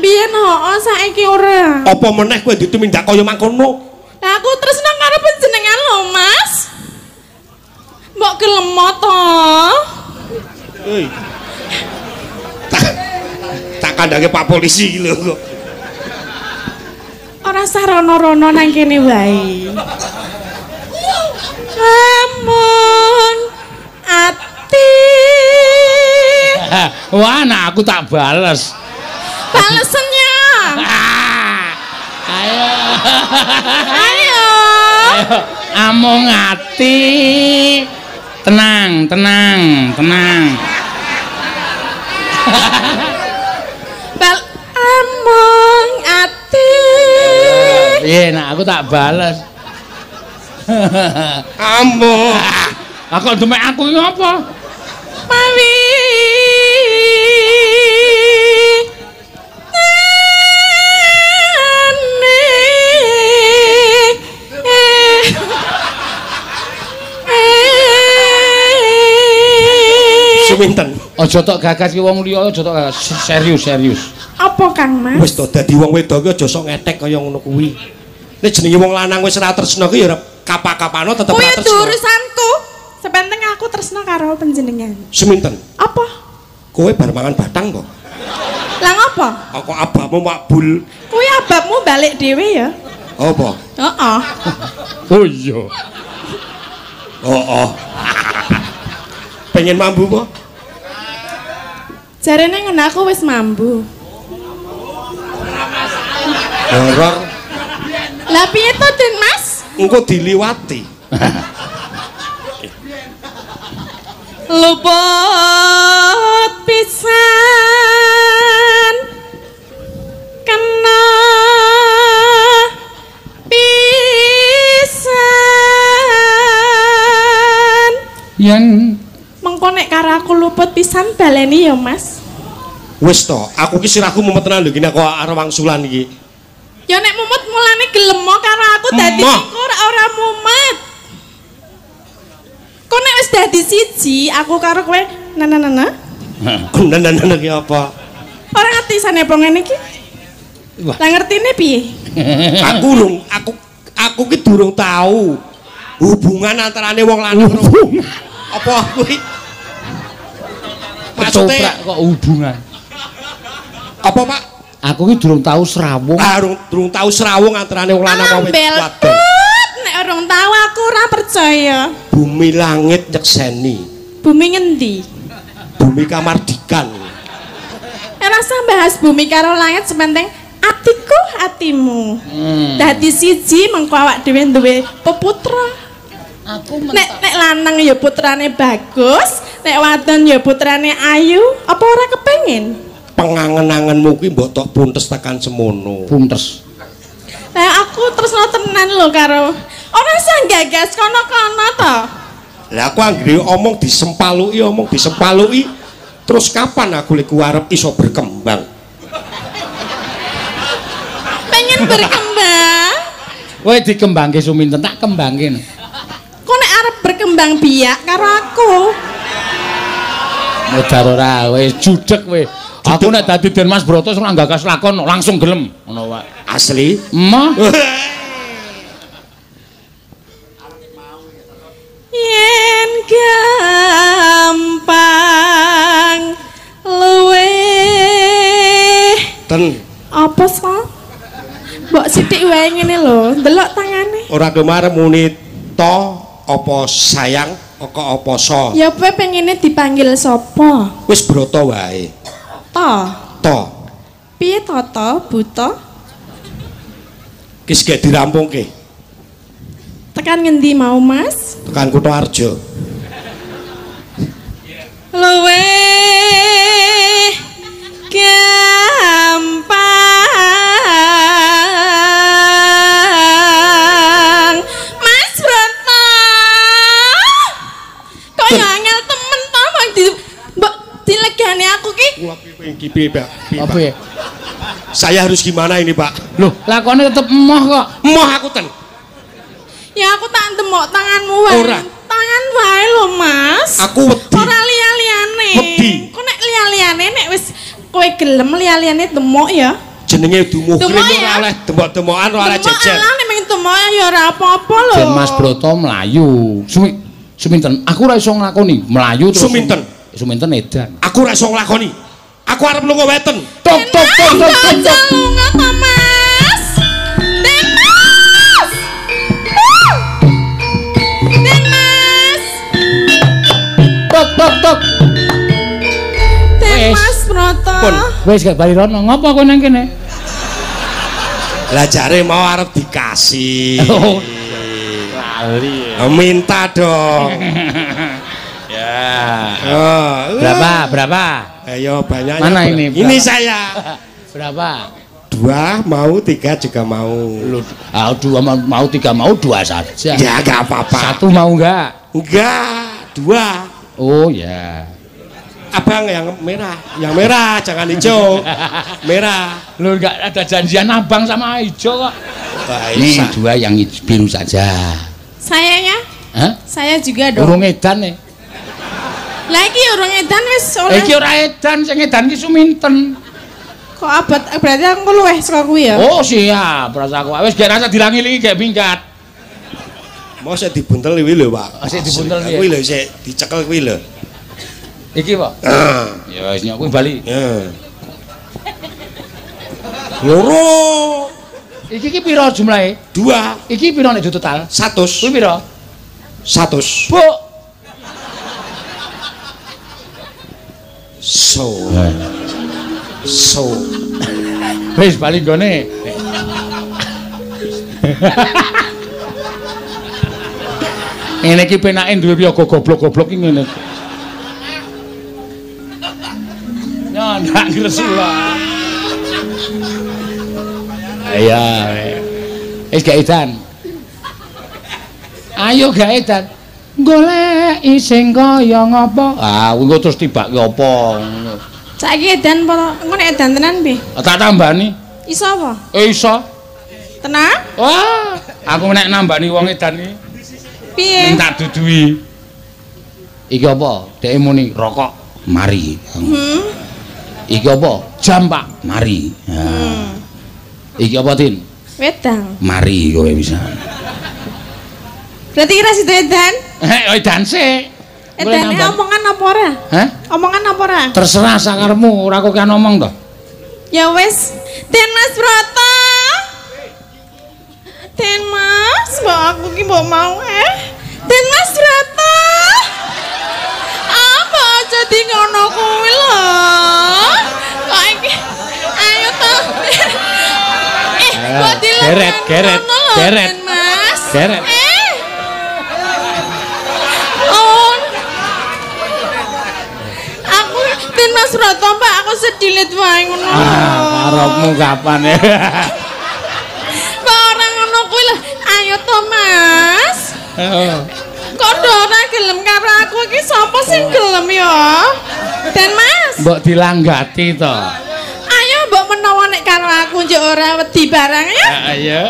Biyen hooh saiki ora. Apa meneh kowe ditumindak kaya mangkono? Lah aku tresna karo panjenengan lho Mas. Mbok gelem to? Hei. Tak kandhange Pak Polisi iki lho. Ora sarono-rono nang kene wae. Amun ati. Wah, nah aku tak bales. Balesennya. Ayo. Ayo. Amung ati. Tenang. Amung ati. Iya, nah aku tak bales. Amung. Aku demek aku iki apa? Mawi. Suminten. Aja tok gagas ki wong liya, aja tok gagas. Serius. Apa Kang Mas? Wis to dadi wong wedok ki aja sok ngetek kaya ngono kuwi. Nek jenenge wong lanang wis ora tresna ki ya ora kapak-kapano tetep ora tresna. Kuwi urusanku. Sepenting aku tresna karo panjenengan. Suminten. Apa? Kowe bar mangan batang kok. Lah ngopo? Kok abahmu makbul? Kuwi ababmu balik dhewe ya? Apa? Heeh. Oh iya. Oh. Pengen mambu po? Jarene ngono aku wis mambu. Horor. Lah piye to, Den Mas? Engko diliwati. Luput pisan kena pisan Yen mengko nek karo aku luput pisan baleni ya Mas. Wis to, aku ki sirahku mumet tenan lho gini aku arep wangsulan iki. Ya nek mumet mulane gelem karo aku dadi syukur ora mumet. Kok nek wis dadi siji aku karo kowe nana. Nana ki apa? Ora ngerti sane apa ngene iki? Wah. Lah ngertine piye? Aku ki durung tahu hubungan antarane wong lanang apa kuwi? ketoprak kok hubungan. Apa, Pak? Aku ki durung tahu serawung. Durung tahu serawung antarane wong lanang wadon. Nek urung tahu aku ora percaya. Bumi langit nyekseni. Bumi ngendi? Bumi kamardikan. Ora usah bahas bumi karo langit sepenting atiku atimu. Dadi siji mengko awak dhewe duwe peputra. Aku nek lanang ya putrane bagus, nek wadon ya putrane ayu, apa ora kepengin? Pengangen-angenmu kuwi mbok tok puntes tekan semono. Puntes. Lah aku tresno tenan lho karo ora usah gagas kono-kono to. Lah aku anggere omong disempaluki terus kapan aku lek arep iso berkembang? Pengen berkembang? Kowe dikembangke suminten tak kembangke. Kok nek arep berkembang biak karo aku? Modar ora wis judeg kowe. Aku nek dadi Den Mas Broto ora gagas lakon langsung gelem ngono wae. Asli? Emah. Yen gampang luweh. Ten. Apa sih? Mbok sithik wae ngene lho, ndelok tangane. Ora kemarin muni to apa sayang apa so. Ya kowe pengine dipanggil sapa? Wis Broto wae. To. Piye to buta? Wis gak dirampungke. Tekan ngendi mau, Mas? Tekan Kutoarjo. Luweh gampang Mas Broto. Kok ya angel temen to mbok dilegani aku ki. Apa ya? Saya harus gimana ini, Pak? Loh, lakone tetep emoh kok. Emoh aku ten. Ya aku tak ndemok tanganmu wae. Ora. Tangan wae lho, Mas. Aku wedi. Ora liya-liyane. Wedi. Kok nek liya-liyane nek wis kowe gelem liya-liyane demok ya. Jenenge dumuhrim Demok ya? ora oleh demok-demokan ora oleh jejer. Demok ala nek demok ya ora apa-apa lho. Den Mas Broto mlayu. Suminten, aku ora iso nglakoni mlayu terus. Suminten edan. Aku ora iso nglakoni. Aku arep lunga weten. Tok. Aja lunga to, Mas. Den Mas. Den Mas. Tok. Den Mas Broto. Wis gak bali rono. Ngopo kowe nang kene? Lah jare mau arep dikasih. Lali. Minta dong. Ya. Oh, Berapa? Ayo banyaknya. Mana ini? Ini saya. Berapa? 2 mau 3 juga mau. Lu, 2 mau 3 mau 2 saja. Ya gak apa-apa. 1 mau enggak? Enggak, 2. Oh ya. Abang yang merah, jangan hijau. Merah. Lu enggak ada janjian abang sama hijau kok. Ini 2 yang biru saja. Sayanya? Hah? Saya juga dong. Urung edan nih. Lah iki urung edan wis oleh. Iki ora edan, sing edan ki suminten. Kok abot berarti aku luweh saka kuwi ya? Oh siap, rasa aku wis gak rasa dilangi-lingi gak minggat. Mau saya dibuntel kuwi lho, Pak. Sik dibuntel piye? Kuwi lho sik dicekel kuwi lho. Iki, Pak. Ah. Ya wis nyok kuwi bali. Ya. Loro. Iki piro jumlahe? 2. Iki piro nek total? 100. Kuwi piro? 100. Bu. So. Wis bali nggone. Ngene iki penake duwe piye goblok-goblok iki ngene. Nyon ndak ngresula. Iya. Wis gak edan. Ayo gak edan. Goleki sing kaya ngapa? Ah, kuwi terus tibake apa ngono. Saiki edan apa engko nek edan tenan piye? Tak tambani. Iso apa? Iso. Tenang? Wah, aku nek nambani wong edan iki. Piye? Tak dudui. Iki apa? Dhek muni rokok, mari. Iki apa? Jam, Pak. Mari. Nah. Iki apa, Tin? Wedang. Mari kowe bisa. Berarti kira situ edan? Edan sik. Edan omongan apa ora? Hah? Omongan apa ora? Terserah sakarmu, ora kok kan ngomong to. Ya wis, Den Mas Broto. Den Mas, mbok aku ki mbok mau Den Mas Broto. Apa aja di ngono kuwi lho. Kok iki ayo to. Kok Geret. Den Mas. Geret. Aku Den Mas Broto, Pak, aku sedih lihat wae ngono. Karepmu kapan ya? Pak orang ngono kuwi lho. Ayo to, Mas. Kok ora gelem karo aku iki sapa sing gelem ya? Den Mas. Mbok dilanggati to. Ayo mbok menawa nek karo aku njok ora wedi barang ya. Ayo.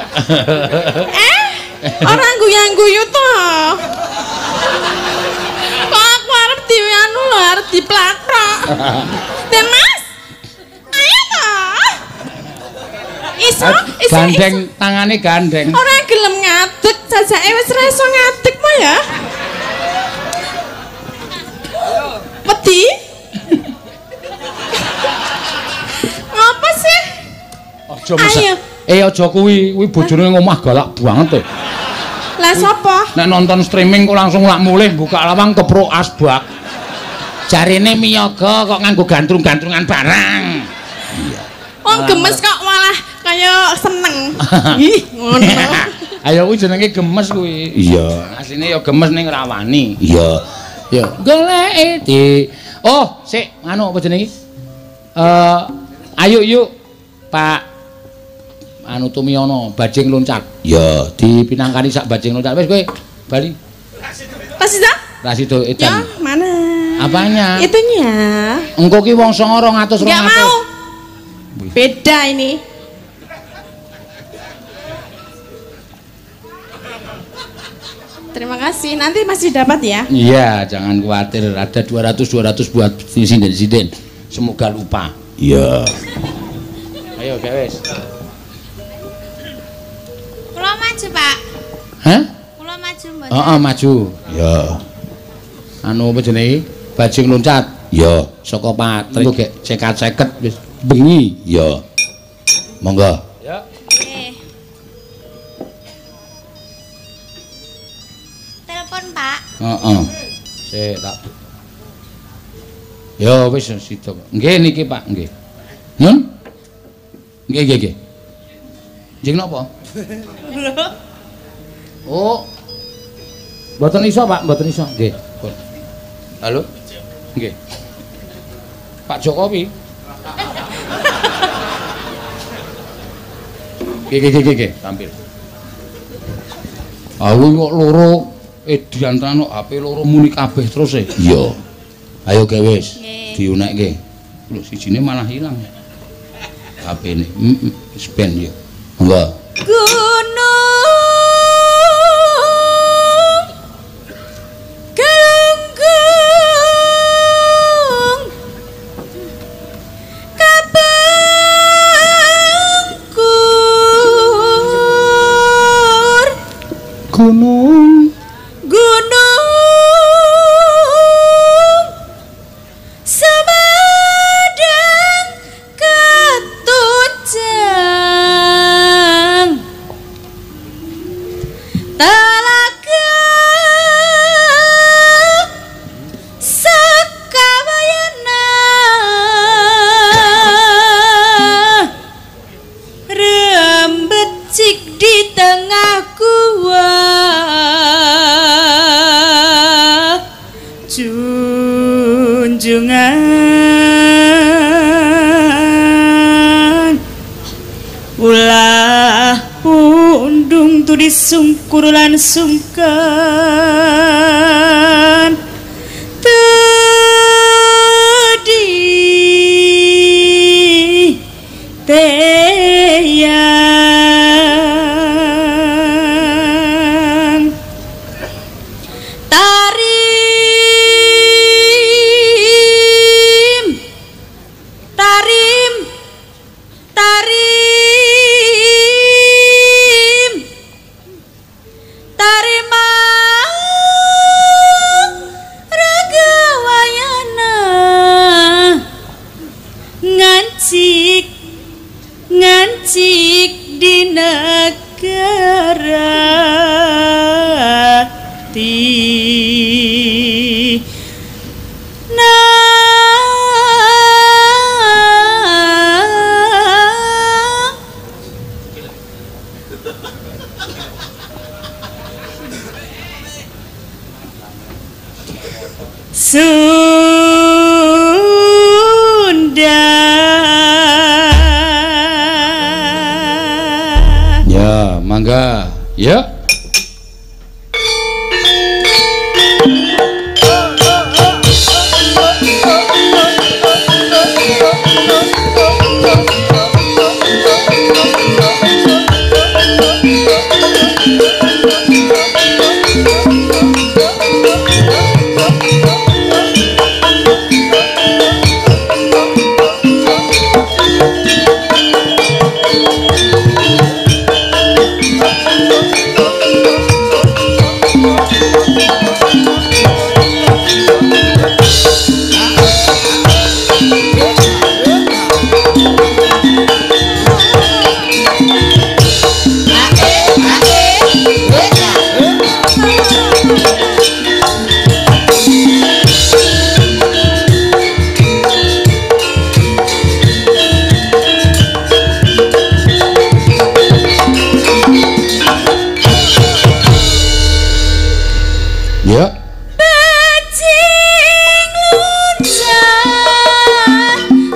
Ora guyang-guyu to. Kok aku arep dianu lho, arep diplathok. Den Mas. Ayo to. Iso. Gandeng tangane gandeng. Ora gelem ngadeg, jajake wis ra iso ngadeg mo ya. Wedi? Ngapa sih? Aja mesek. Aja kuwi bojone ngomah galak banget. Lah sapa? Nek nonton streaming kok langsung lak mulih buka lawang keprok asbak. Jarine miyaga kok nganggo gandrung-gandrungan barang. Iya. Oh gemes kok malah kaya seneng. Ih, ngono. Ayo kuwi jenenge gemes kuwi. Iya. Asline ya gemes ning rawani. Iya. Ya, goleki di. Oh, sik, anu apa jenenge iki? Ayo yuk, Pak anu Tumiono, bajing loncat. Ya, dipinangkani sak bajing loncat. Wis kowe bali. Pasida? Rasido Ya, edan. mana? Apanya? Itunya. Engko ki wong 200 200. Enggak mau. Beda ini. Terima kasih. Nanti masih dapat ya? Iya, jangan khawatir. Ada 200 buat sinden-sinden. Semoga lupa. Iya. Ayo, guys. Kula maju, Pak. Hah? Kula maju mboten. Heeh, maju. Ya. Anu apa jenenge? Bajing loncat. Ya, saka Patri. Engko gek cekat-ceket wis bengi. Ya. Monggo. Ya. Nggih. Telepon, Pak. Heeh. Sik tak. Ya wis sida. Nggih niki Pak, nggih. Nun? Nggih. Jeng napa? Oh. Mboten iso, Pak, mboten iso. Nggih. Halo? Nggih. Pak Jokowi. Nggih, tampil. Aku kok loro diantarane HP loro muni kabeh terus e. Iya. Ayo ge wis. Diunekke. Lho sijine malah ilang. HP-ne. Wis ben ya. Monggo. Gunung Galunggung Kabangkur Gunung Semadang Ketujan junjungan ulah pundung tu disungkur lan sungkan tadi teyang tarim tarim tarim tarimang ragawayana ngancik ngancik di negara Sunda. Ya, mangga. Ya.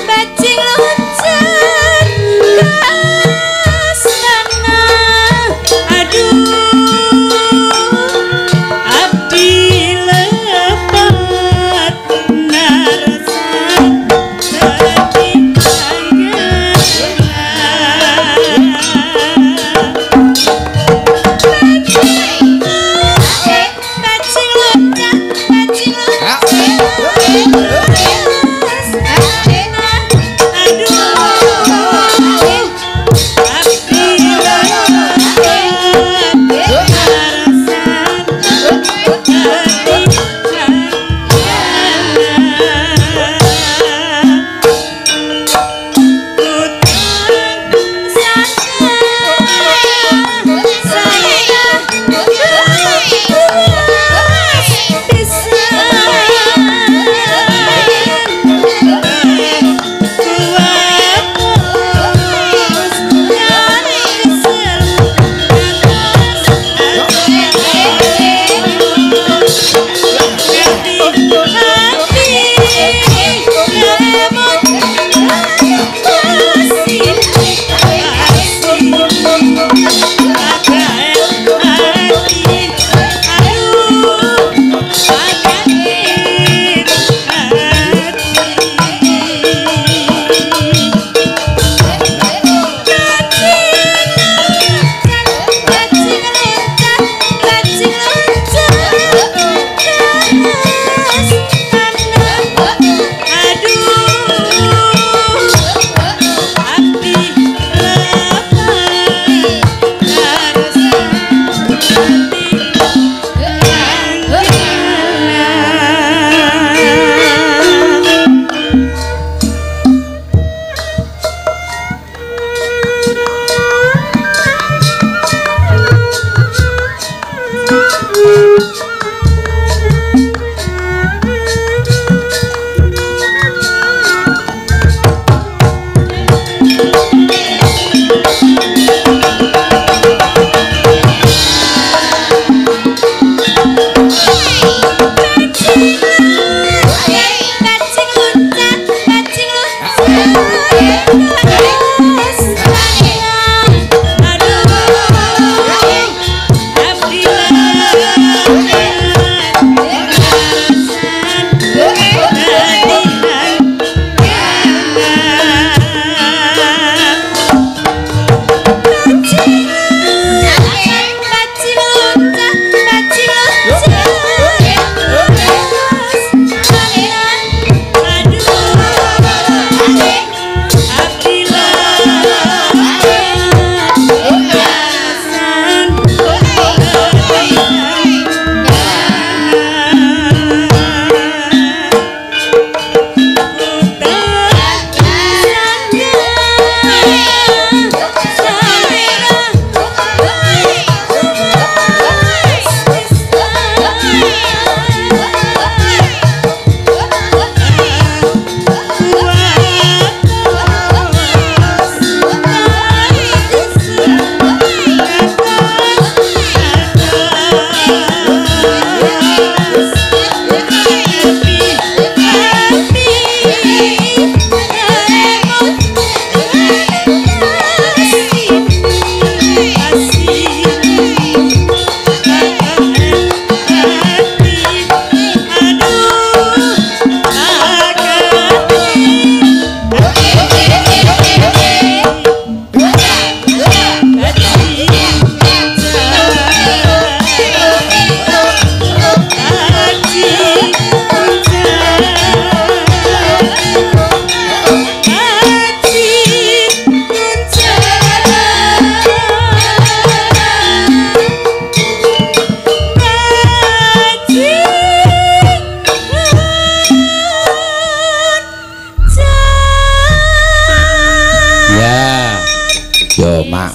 Bajing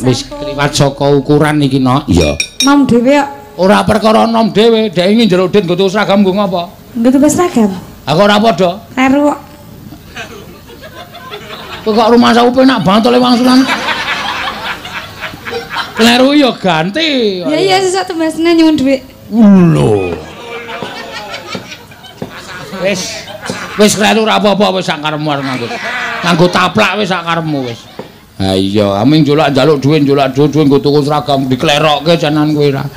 wis kliwat saka ukuran iki no. Iya. Nom dhewe kok. Ora perkara nom dhewe, dhek iki njaluk dit nggo seragam nggo ngopo? Nggo tuku seragam. Aku ora padha. Karo kok. Kok rumah saku penak banget oleh wangsulan. Kleru ya ganti. Ya iya sesuk tembasne nyuwun dhuwit. Lho. Wis kleru ora apa-apa wis sak karepmu arep nganggo taplak wis sak karepmu wis. Ha iya, aming njaluk dhuwit nggo tuku seragam diklerokke janan kowe ra.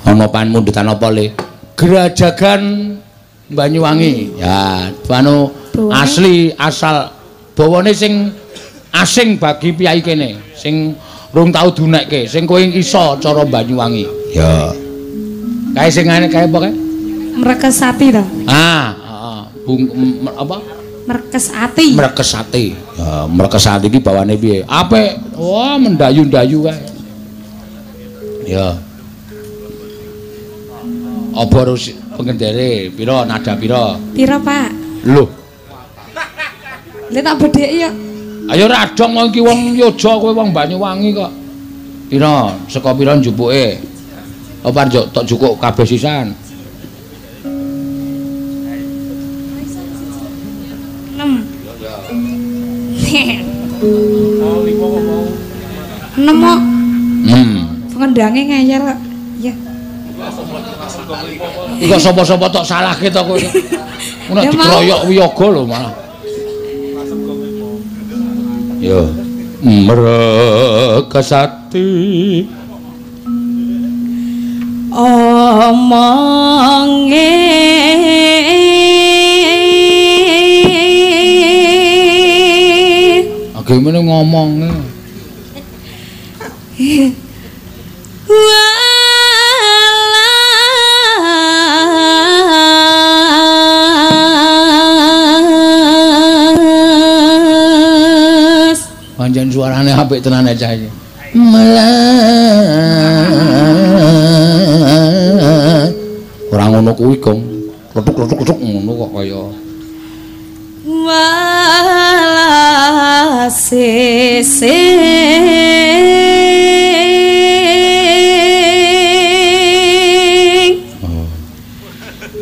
Ana panmundhutan apa le? Gerajagan Banyuwangi. Ya, anu asli asal bawane sing asing bagi piyai kene, sing rung tau dunekke, sing kowe iso cara Banyuwangi. Ya. Kae sing ngene kae apa kae? Mrekesati to. Apa? Mrekesati. Mrekesati. Ya, Mrekesati iki bawane piye? Apik. Wah, mendayu-dayu kae. Ya. Apa harus pengendere pira nada pira? Pira, Pak? Lho. Lha tak bedheki ya. Ayo radong iki wong Yoja kowe wong Banyuwangi kok. Pira? Saka pira njupuke? Apa njuk tok jukuk kabeh sisan? 6. 6 kok. Pengendange ngeyel kok. Iya. Iku sapa-sapa tok salahke to kowe. Ora dikeroyok wiyaga lho malah. Yo. Mrekesati. Omonge Gimana ngomongnya? Panjang suaranya apik tenan aja iki. Ora ngono kuwi, Gong. Kletuk-kletuk ngono kok kaya walasese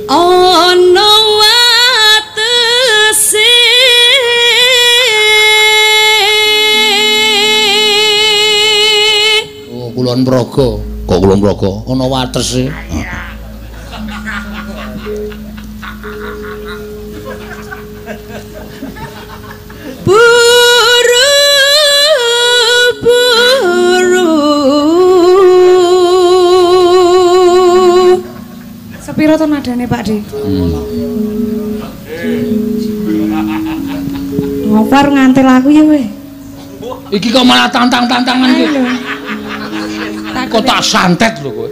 ono watese Kulon Progo. Kok Kulon Progo ana watese. Sepiro to nadane Pak De? Ngopar ngantil aku ya weh. Iki kok malah tantang-tantangan iki. Kok tak santet lho kowe.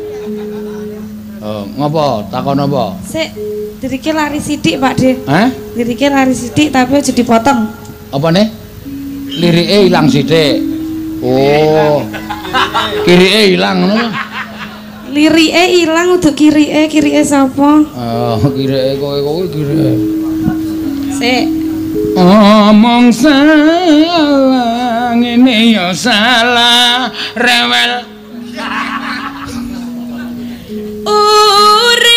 Ngopo? Takon apa? Sik, dirike lari sithik Pak De. Hah? Dirike lari sithik tapi aja dipotong. Apa nih? Lirike ilang sithik. Oh. Kirike ilang ngono. Lirike ilang uduk kirike sapa? Kirike kowe kirike. Sik. Omong salah ngene ya salah rewel. Urip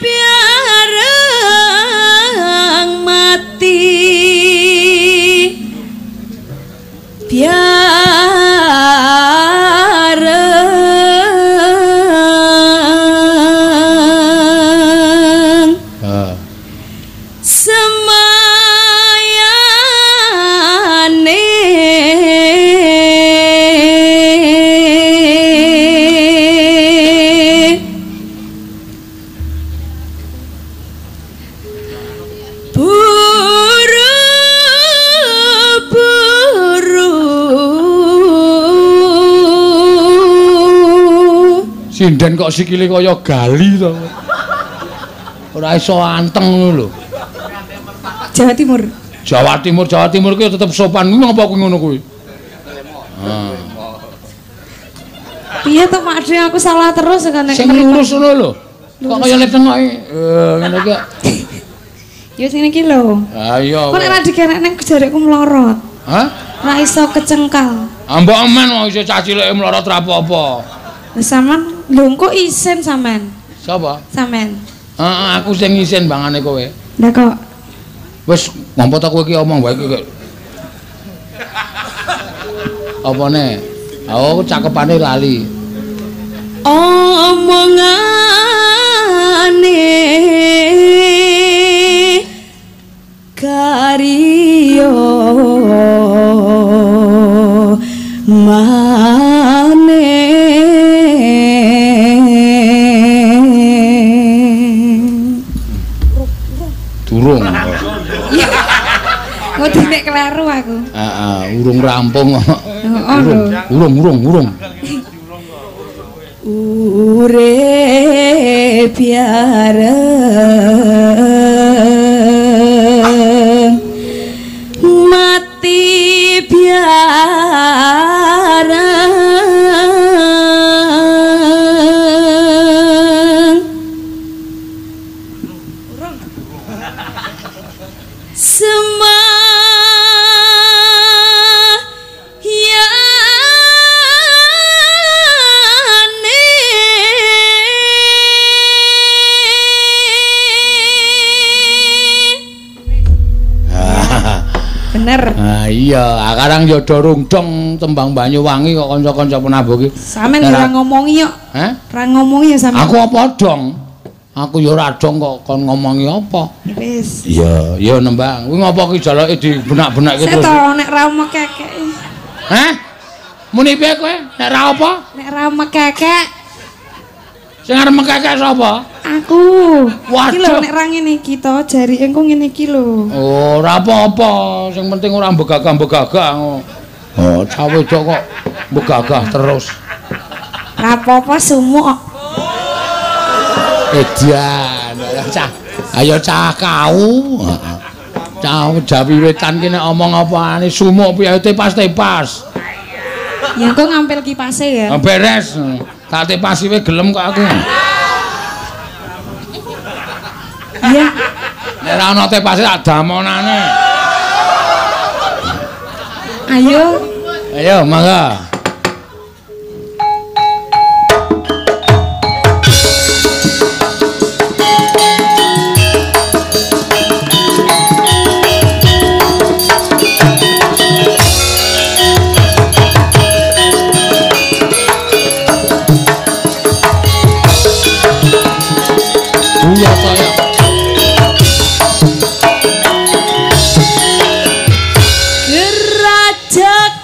biarang mati. Biarang semayane Sinden kok sikile kaya gali to. Ora iso anteng ngono lho. Jawa Timur. Jawa Timur ki tetep sopan. Ngapa kuwi ngono kuwi? Piye to Pak De aku salah terus kan nek sing lurus ngono lho. Kok kaya nek tengoke ngene iki. Ya sing iki lho. Ha iya. Kok nek ra digenek ning jarekku mlorot. Hah? Ra iso kecengkal. Ambok men wong isih cah cilike mlorot ra apa-apa. Sampean lho kok isin sampean? Sapa? Sampean. Heeh, aku sing isin bangane kowe. Lah kok Wis ngompo ta kowe iki omong wae iki. Apane? Oh, cakepane lali. omongane kariyo mane Durung. Ngodi nek kleru aku. Heeh, urung rampung kok. Urung. Urip bareng mati bareng bener. Ah iya, sekarang yo do rungdong tembang Banyuwangi kok kanca-kanca penabuh iki. Sampeyan ora ngomongi kok. Heh? Ora ngomongi ya sampeyan. Aku apa dong? Aku yo ora dong kok kon ngomongi apa. Wis. Iya, iya nembang. Kuwi ngopo ki jaloke dibenak-benakke terus. Seto nek ra mekekek. Hah? Muni piye kowe? Nek ra apa? Nek ra mekekek Sing arep mekekek sapa? aku. Iki lho Waduh. nek ra ngene iki to jari engko ngene iki lho. Oh, ora apa-apa. Sing penting ora mbegagah-mbegagah. Oh, cah wedok kok mbegagah terus. Ra apa-apa sumuk. Edian, ayo cah kau. Cah Jawi Wetan ki nek omong apane sumuk piye tepas-tepas. Ya engko ngampil kipase ya. Beres. Tak tepasi we gelem kok aku. Iya. Nek ora ana tepase tak damonane. Ayo. Ayo, mangga. Iya saya. Gerajakan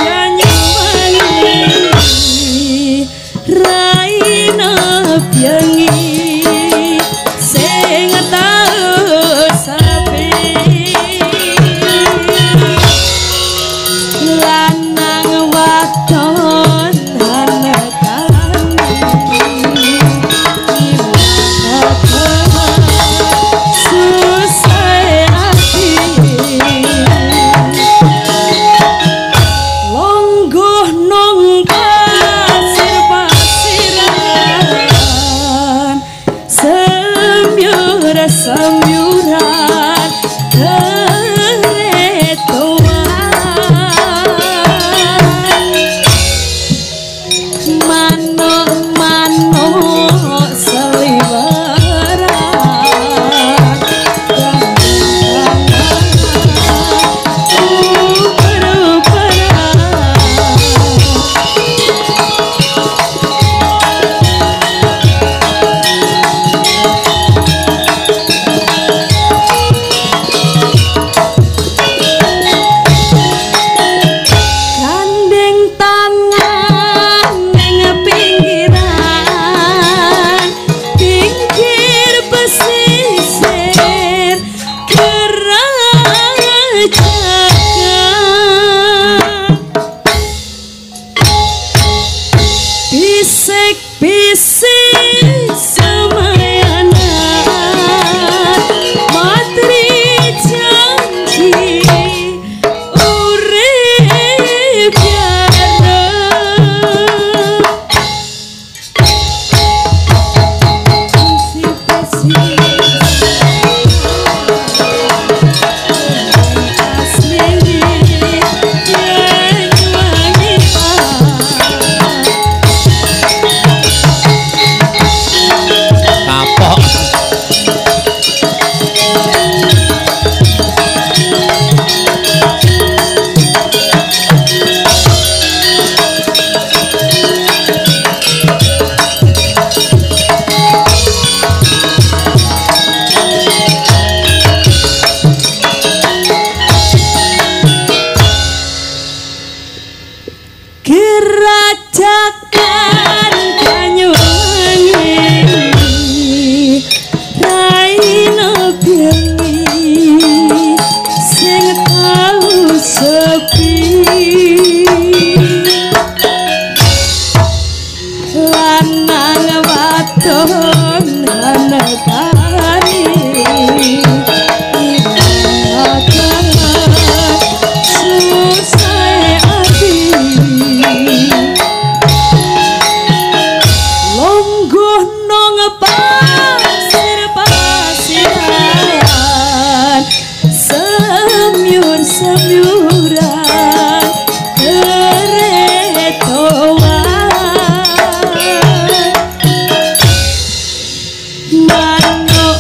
Banyuwangi raina byangi sing tau sapi lanang wadon samyuran keretoan manuk-manuk seliweran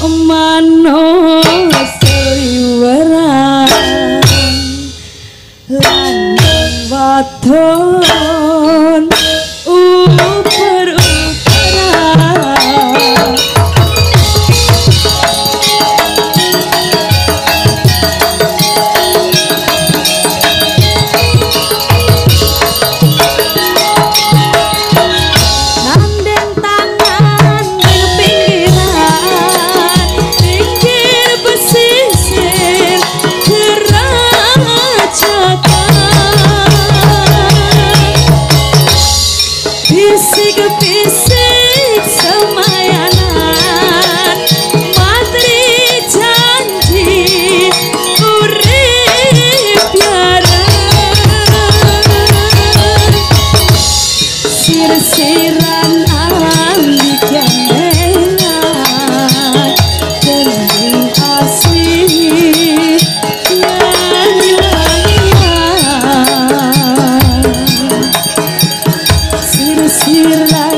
manos liweran lan wadon uper-uperan Bisik-bisik semayanan matri janji urip biaran sir-siran ahli gandengan gending asli sir-siran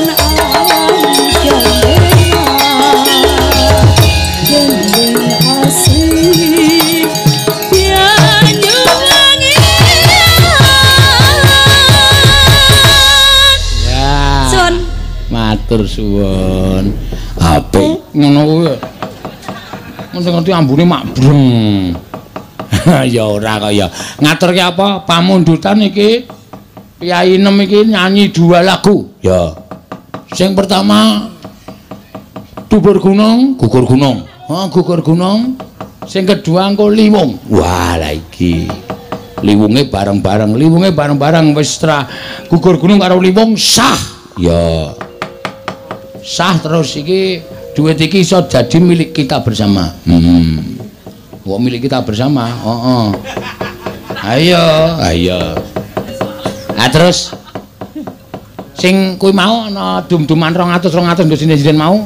matur suwun. Apik ngono kuwi. Ngerti-ngerti ambune mak breng. Ya ora kaya. Ngaturke apa? Pamundutan iki Kyai Nem iki nyanyi 2 lagu. Ya. Sing pertama Dubur Gunung, Gugur Gunung. Gugur Gunung. Sing kedua engko Liwung. Wah, la iki. Liwunge bareng-bareng wis tra Gugur Gunung karo Liwung sah. Ya. Sah terus iki duit iki iso jadi milik kita bersama. Kok milik kita bersama? Ayo. Nah terus sing kuwi mau ana dum-duman 200 ndesen mau.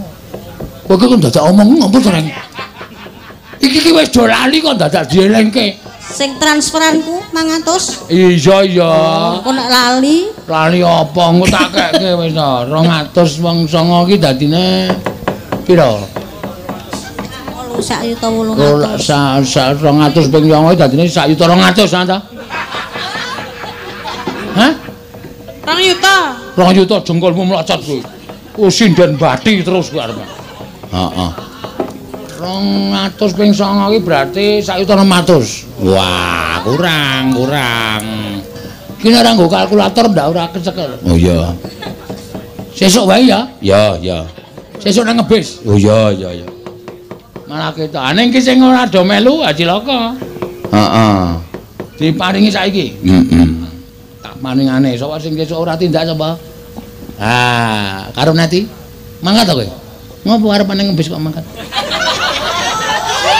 Kowe kok dadak omong ngopo to, Reng? Iki wis do lali kok dadak dielengke. Sing transferanku 500. Iya. Kok nek lali? Lali apa? Engko tak kekke wis to. 200 wong songo iki dadine pira? 1.800.000. 200 ping 9 dadine 1.200.000 ta? Hah? 2 juta. 2 juta jengkolmu mlocot kuwi. Sinden bati terus kuwi arep. Heeh. 200 ping 9 iki berarti 1.600.000. Wah, kurang. Iki nek ora nggo kalkulator ndak ora kecekel. Oh iya. Sesuk wae ya? Ya. Sesuk nang ngebis. Oh iya. Malah ketok. Ning iki sing ora do melu Haji Loko. Heeh. Diparingi saiki. Tak paningane sapa sing sesuk ora tindak sapa? Karo Nati. Mangkat to kowe? Ngopo arep nang ngebis kok mangkat?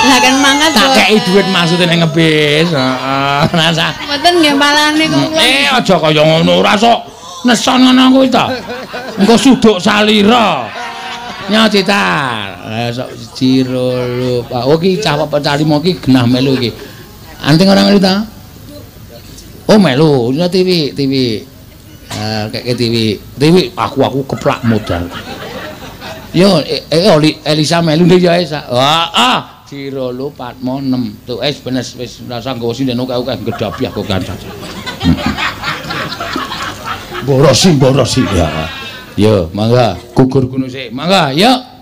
Lah kan mangkat tak kei dhuwit maksude ning ngebis. Heeh. Rasa. Mboten nggih palane kok. Aja kaya ngono ora sok neson ngono kuwi ta. Engko suduk salira. Nyocitar. Sok jiro lu. Oh ki cah apa calimo ki genah melu iki. Anting ora melu ta? Oh melu, nya TV. Kayak TV aku keplak modal. Yo Elisa melu ndek ya Esa. Jiro lu Patmo 6. Tuh benes wis rasa nggawa sinden akeh gedabiah kok kanca. Borosi ya. Yo, mangga gugur gunung sik. Mangga, yuk.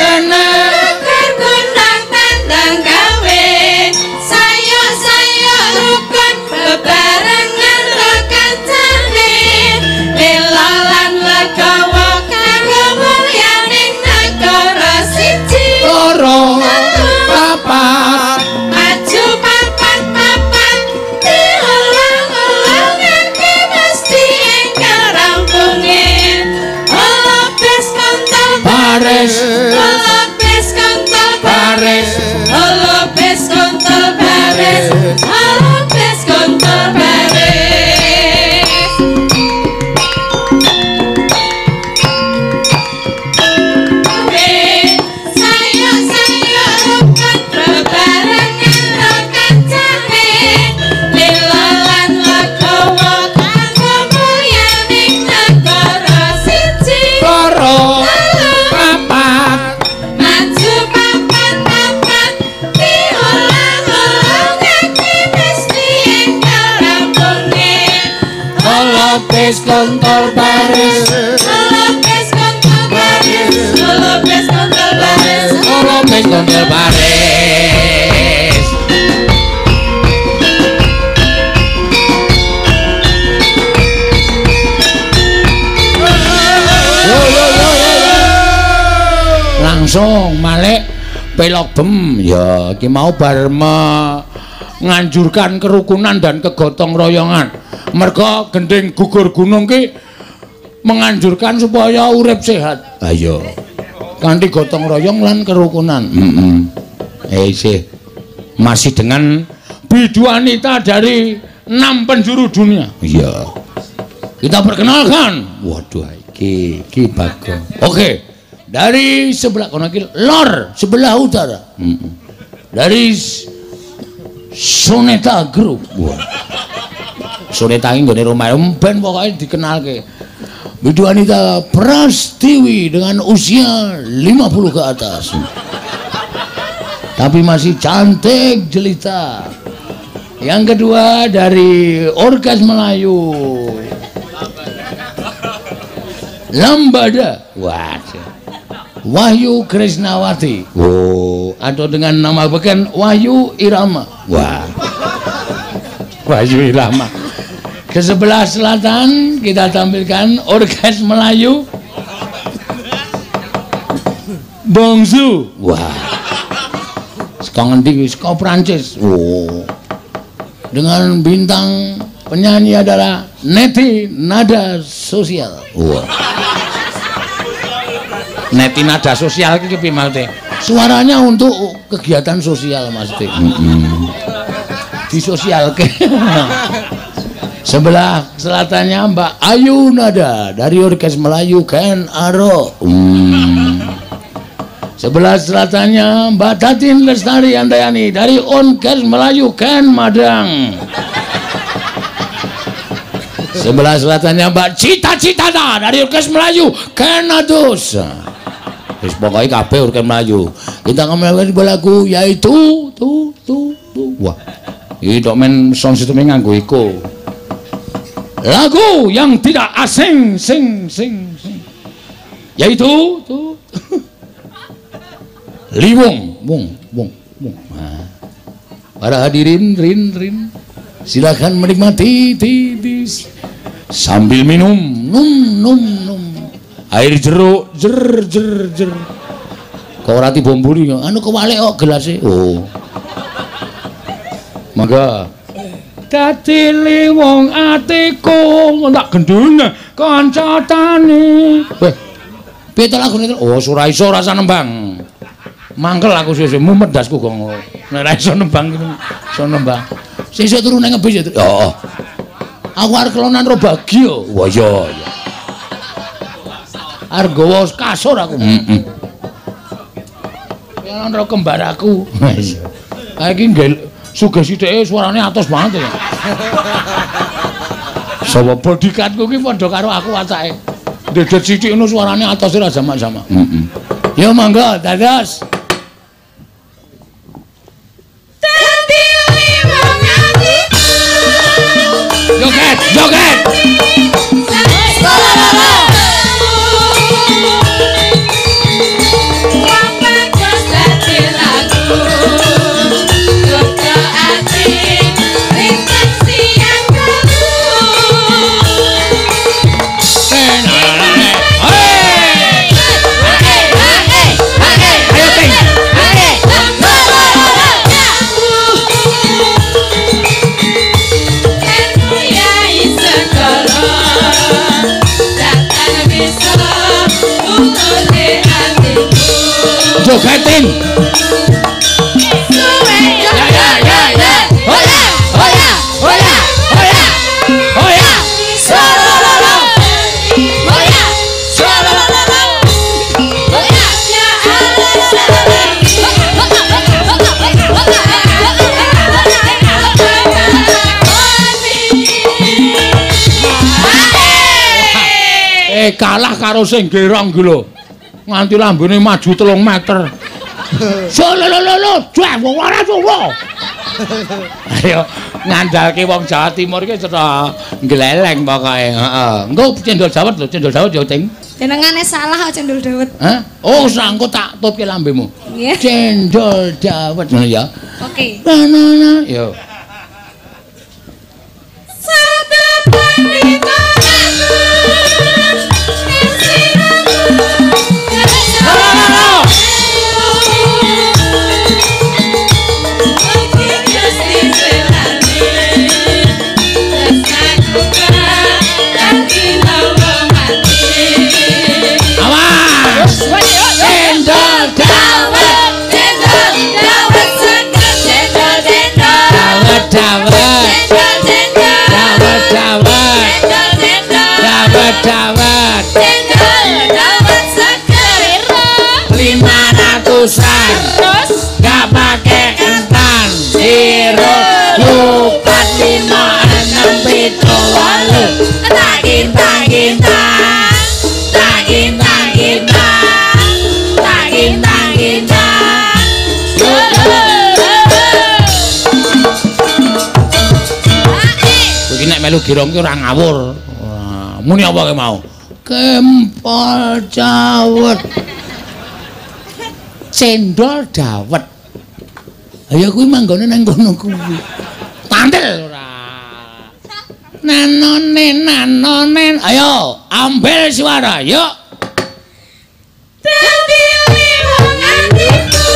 Kene wis kondel baris. Langsung malek pelok bem ya iki mau bar nganjurkan kerukunan dan kegotong royongan. Merga gending gugur gunung ki menganjurkan supaya urip sehat. Ayo. Kanthi gotong royong lan kerukunan. Sih. Masih dengan bidu wanita dari 6 penjuru dunia. Iya. Kita perkenalkan. Waduh iki bagus. Oke. Dari sebelah kono iki lor, sebelah utara. Dari Soneta Group. Wah. Soneta iki nggone rumah ben pokoke dikenalke. Bidu wanita Prastiwi dengan usia 50 ke atas. Tapi masih cantik jelita. Yang kedua dari Orkes Melayu. Lambada. Waduh. Wahyu Krisnawati. Oh, atau dengan nama beken Wahyu Irama. Wah. Wahyu Irama. Ke sebelah selatan kita tampilkan Orkes Melayu Bongsu. Wah. Sekarang ngendi saka Prancis. Oh. Dengan bintang penyanyi adalah Neti Nada Sosial. Wah. Neti Nada Sosial iki piye maksudnya? Suaranya untuk kegiatan sosial maksudnya. Disosialke. Sebelah selatannya Mbak Ayu Nada dari Orkes Melayu Ken Aro. Sebelah selatannya Mbak Tatin Lestari Andayani dari Orkes Melayu Ken Madang. Sebelah selatannya Mbak Cita Citata dari Orkes Melayu Ken Adus. Wis pokoke kabeh Orkes Melayu. Kita ngomongin lagu yaitu tuh. Wah. Iki tok men sound system nganggo iko. Lagu yang tidak asing sing. Yaitu tuh. Liwong. Nah. Para hadirin rin. Silakan menikmati sambil minum air jeruk jer. Kok ora tibomburi anu kewalik kok gelase. Oh. Mangga. Dadi liwong atiku tak gendune kanca tani. Weh. Piye to lagune? Oh, ora iso rasa nembang. Mangkel aku sesuk mumet dasku kok. Nek ora iso nembang iso nembang. Sesuk turu nang ngebis ya. Heeh. Aku arep kelonan ro bagi yo. Wah iya. Arep gawa kasur aku. Kelonan ro kembar aku. Ha iki sugih sithike suarane atos banget ya. Sapa bodyguardku ki padha karo aku wacake. Dedet sithik ngono suarane atos ora sama-sama. Ya mangga dados. Joget. Jogetin. Kalah karo sing gerong ki lho. Nganti lambene maju 3 meter. Lho, wong ora suwo. Ayo ngandalke wong Jawa Timur ki cetha gleleng pokoke, heeh. Engko cendol dawet lho, cendol dawet ya, Ting. Jenengane salah kok cendol dawet. Hah? Oh, sangko tak tutke lambemu. Nggih. Cendol dawet ngono ya. Oke. Nah. Yo. Dawet dawet seger 500-an terus gak pake entan sirup lupat 5 6 7 8 takin iki nek melu girong ki ora ngawur. Muni apa ke mau? Kempol dawet. Cendol dawet. Ayo kuwi manggone nang kono kuwi. Tantel ora. Nanonen. Ayo, ambil suara, yuk. Dadi wong atiku.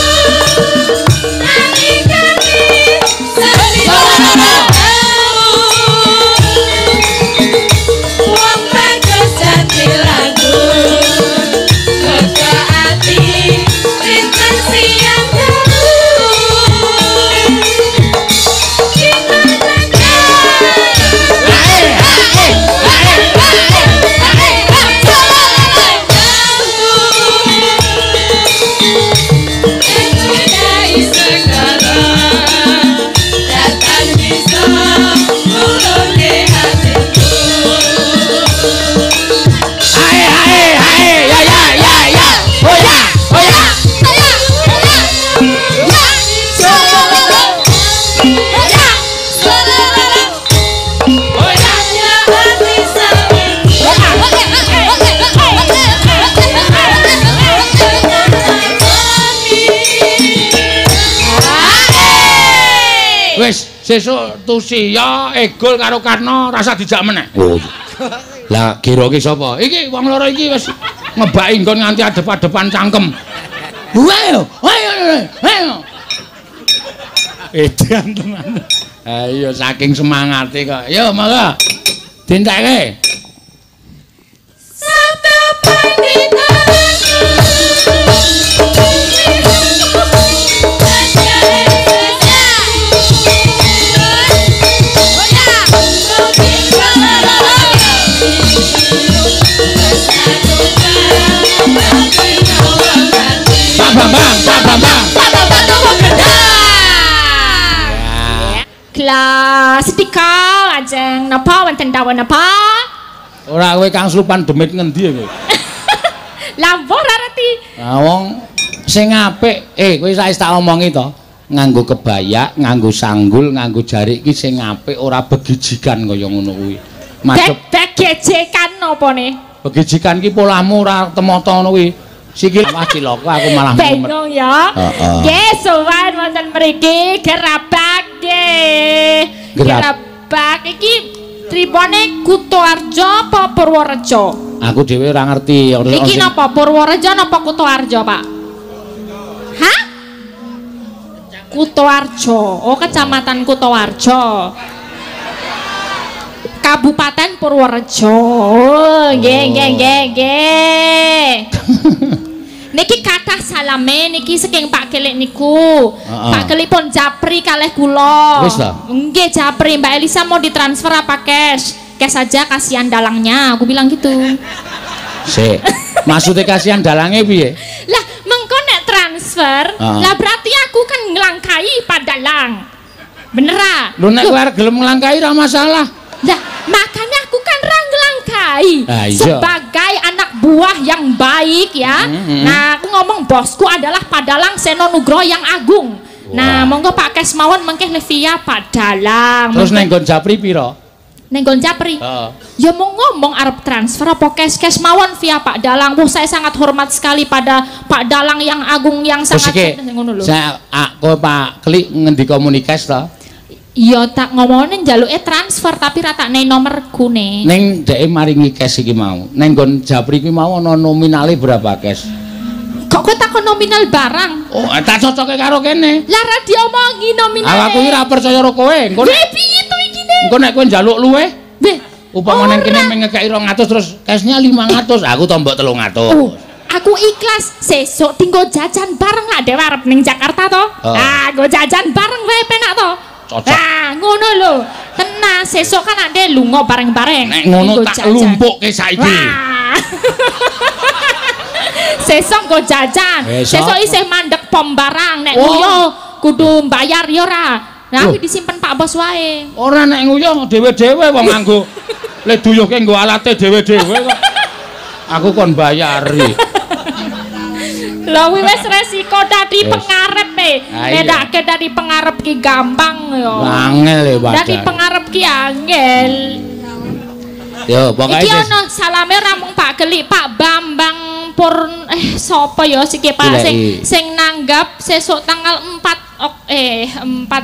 Wis sesuk Tusia Egol karo Karno rasa dijak meneh. Oh. Lah kira iki sapa? Iki wong loro iki wis ngebaki nggon nganti adep-adepan cangkem. Ayo. Edan tenan. Ayo saking semangate kok. Yo monggo. Dintekke. Kelas 3 ajeng napa wonten dawuh napa? Ora kowe Kang Supan demit ngendi kowe? Lah ora ngerti. Lah wong sing apik, kowe saiki tak omongi to. Nganggo kebaya, nganggo sanggul, nganggo jarik iki sing apik ora begijikan kaya ngono kuwi. Madhep begijikan opone? Begijikan ki polamu ora temata ngono kuwi. Sikil wah cilaka aku malah bingung ya. Nggih, sowan wonten mriki gerabak nggih. Gerabak iki tripone Kutoarjo apa Purworejo? Aku dhewe ora ngerti. Iki napa Purworejo napa Kutoarjo, Pak? Hah? Kutoarjo. Oh, Kecamatan Kutoarjo. Kabupaten Purworejo. Oh, nggih. Niki kathah salame niki saking Pak Kelik niku. Pak Kelik pun japri kalih kula. Wis ta? Nggih japri, Mbak Elisa mau ditransfer apa cash? Cash aja, kasihan dalangnya, aku bilang gitu. Sik. Maksudnya kasihan dalangnya piye? Lah, mengko nek transfer, lah berarti aku kan ngelangkai Pak Dalang. Bener ah? Lho nek kowe arep gelem nglangkai ora masalah. Lah, makanya aku kan ngelangkai iya. sebagai anak buah yang baik ya. Nah, aku ngomong bosku adalah Pak Dalang Seno Nugroho yang agung. Nah, monggo Pak Kes mawon mengke Levia Pak Dalang. Terus neng nggon japri pira? Ning nggon Japri. Heeh. Ya mau ngomong arep transfer apa cash mawon via Pak Dalang. Wah, saya sangat hormat sekali pada Pak Dalang yang agung yang sangat ngono lho. Saya aku Pak Klik ngendi komunikas to? Iya tak ngomongin njaluke transfer tapi ratakne nomorku ne. Ning dhek maringi cash iki mau. Ning nggon Japri kuwi mau ana nominale berapa cash? Kok kowe takon nominal barang? Oh, tak cocoke karo kene. Lah ra diomongi nominale. Aku iki ra percaya karo kowe. Engko piye to iki ne? engko nek kowe njaluk luweh, Nggih. upama nang kene ngekeki 200 terus cashnya 500, aku tombok 300. Oh, aku ikhlas sesuk tinggo jajan bareng lah dhewe arep ning Jakarta to. Ah, nggo jajan bareng wae penak to. Cocok. Ah, ngono lho. Tenang, sesuk kan ade lunga bareng-bareng. Nek ngono tak lumpukke saiki. Sesuk nggo jajan. Sesuk isih mandek pom barang. Nek nguyu kudu bayar ya ora. Nah, iki disimpen Pak Bos wae. Ora nek nguyu dhewe-dhewe wong nganggo le duyuhke nggo alate dhewe-dhewe kok. Aku kon bayari. Lha wis resiko dadi pengarep bedake dari pengarep ki gampang yo. Angel ya Pak. Dadi pengarep ki angel. Yo, pokoke iki ono salame ora mung Pak Gelik, Pak Bambang sapa ya siki Pak sing nanggap sesuk tanggal 4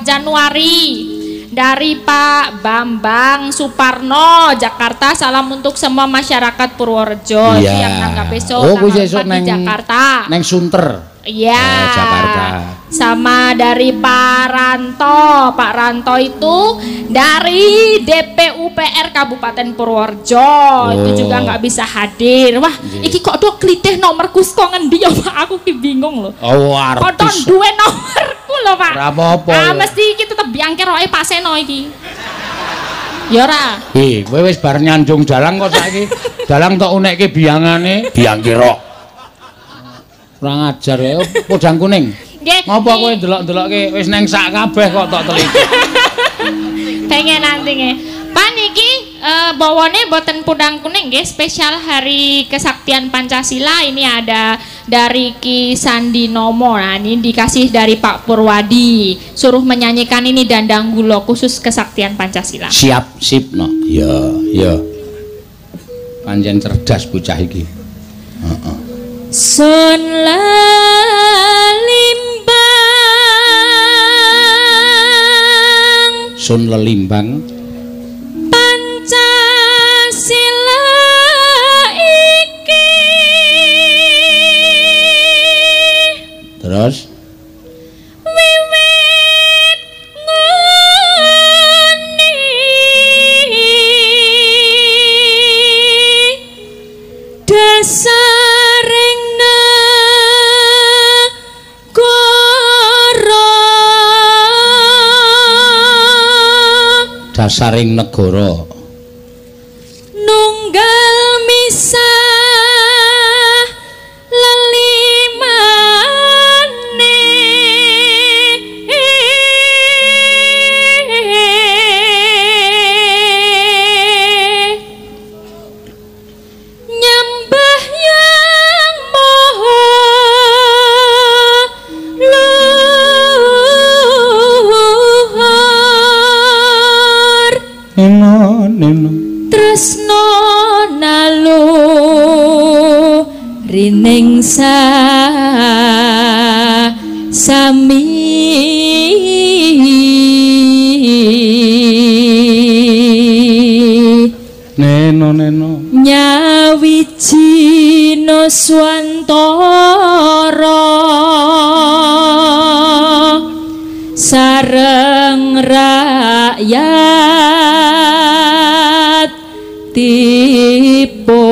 Januari dari Pak Bambang Suparno Jakarta. Salam untuk semua masyarakat Purworejo yang nanggap besok tanggal 4 di Jakarta. Neng Sunter. Iya. Jakarta. Sama dari Pak Ranto. Pak Ranto itu dari DPUPR Kabupaten Purworejo. Itu juga nggak bisa hadir. Wah, iki kok do klitih nomorku kok ngendi ya Pak? Aku ki bingung loh. Oh, artis. Koton duwe nomorku loh Pak. Ora apa-apa. Ah, mesti iki tetep biangke roke Pak Seno iki. Ya ora. Kowe wis bar nyanjung dalang kok saiki. Dalang tok unekke biangane, biangke rok. Kurang ajar ya, podang kuning. Ngopo kowe ndelok-ndelokke wis neng sak kabeh kok tok teliti. Pengen nanti nggih. Pak niki bawane boten podang kuning nggih, spesial Hari Kesaktian Pancasila. Ini ada dari Ki Sandi Nomo. Nah, ini dikasih dari Pak Purwadi. Suruh menyanyikan ini Dandang Gulo khusus Kesaktian Pancasila. Siap, sip no. Ya. Panjen cerdas bocah iki. Heeh. Sun lelimbang, sun lelimbang Pancasila iki. Terus wiwit ngoni dasar dasaring negara nunggal misah lelimane nyembah yang maha neno tresno nalu rining sami neno nyawiji no swantara sareng rakyat tipun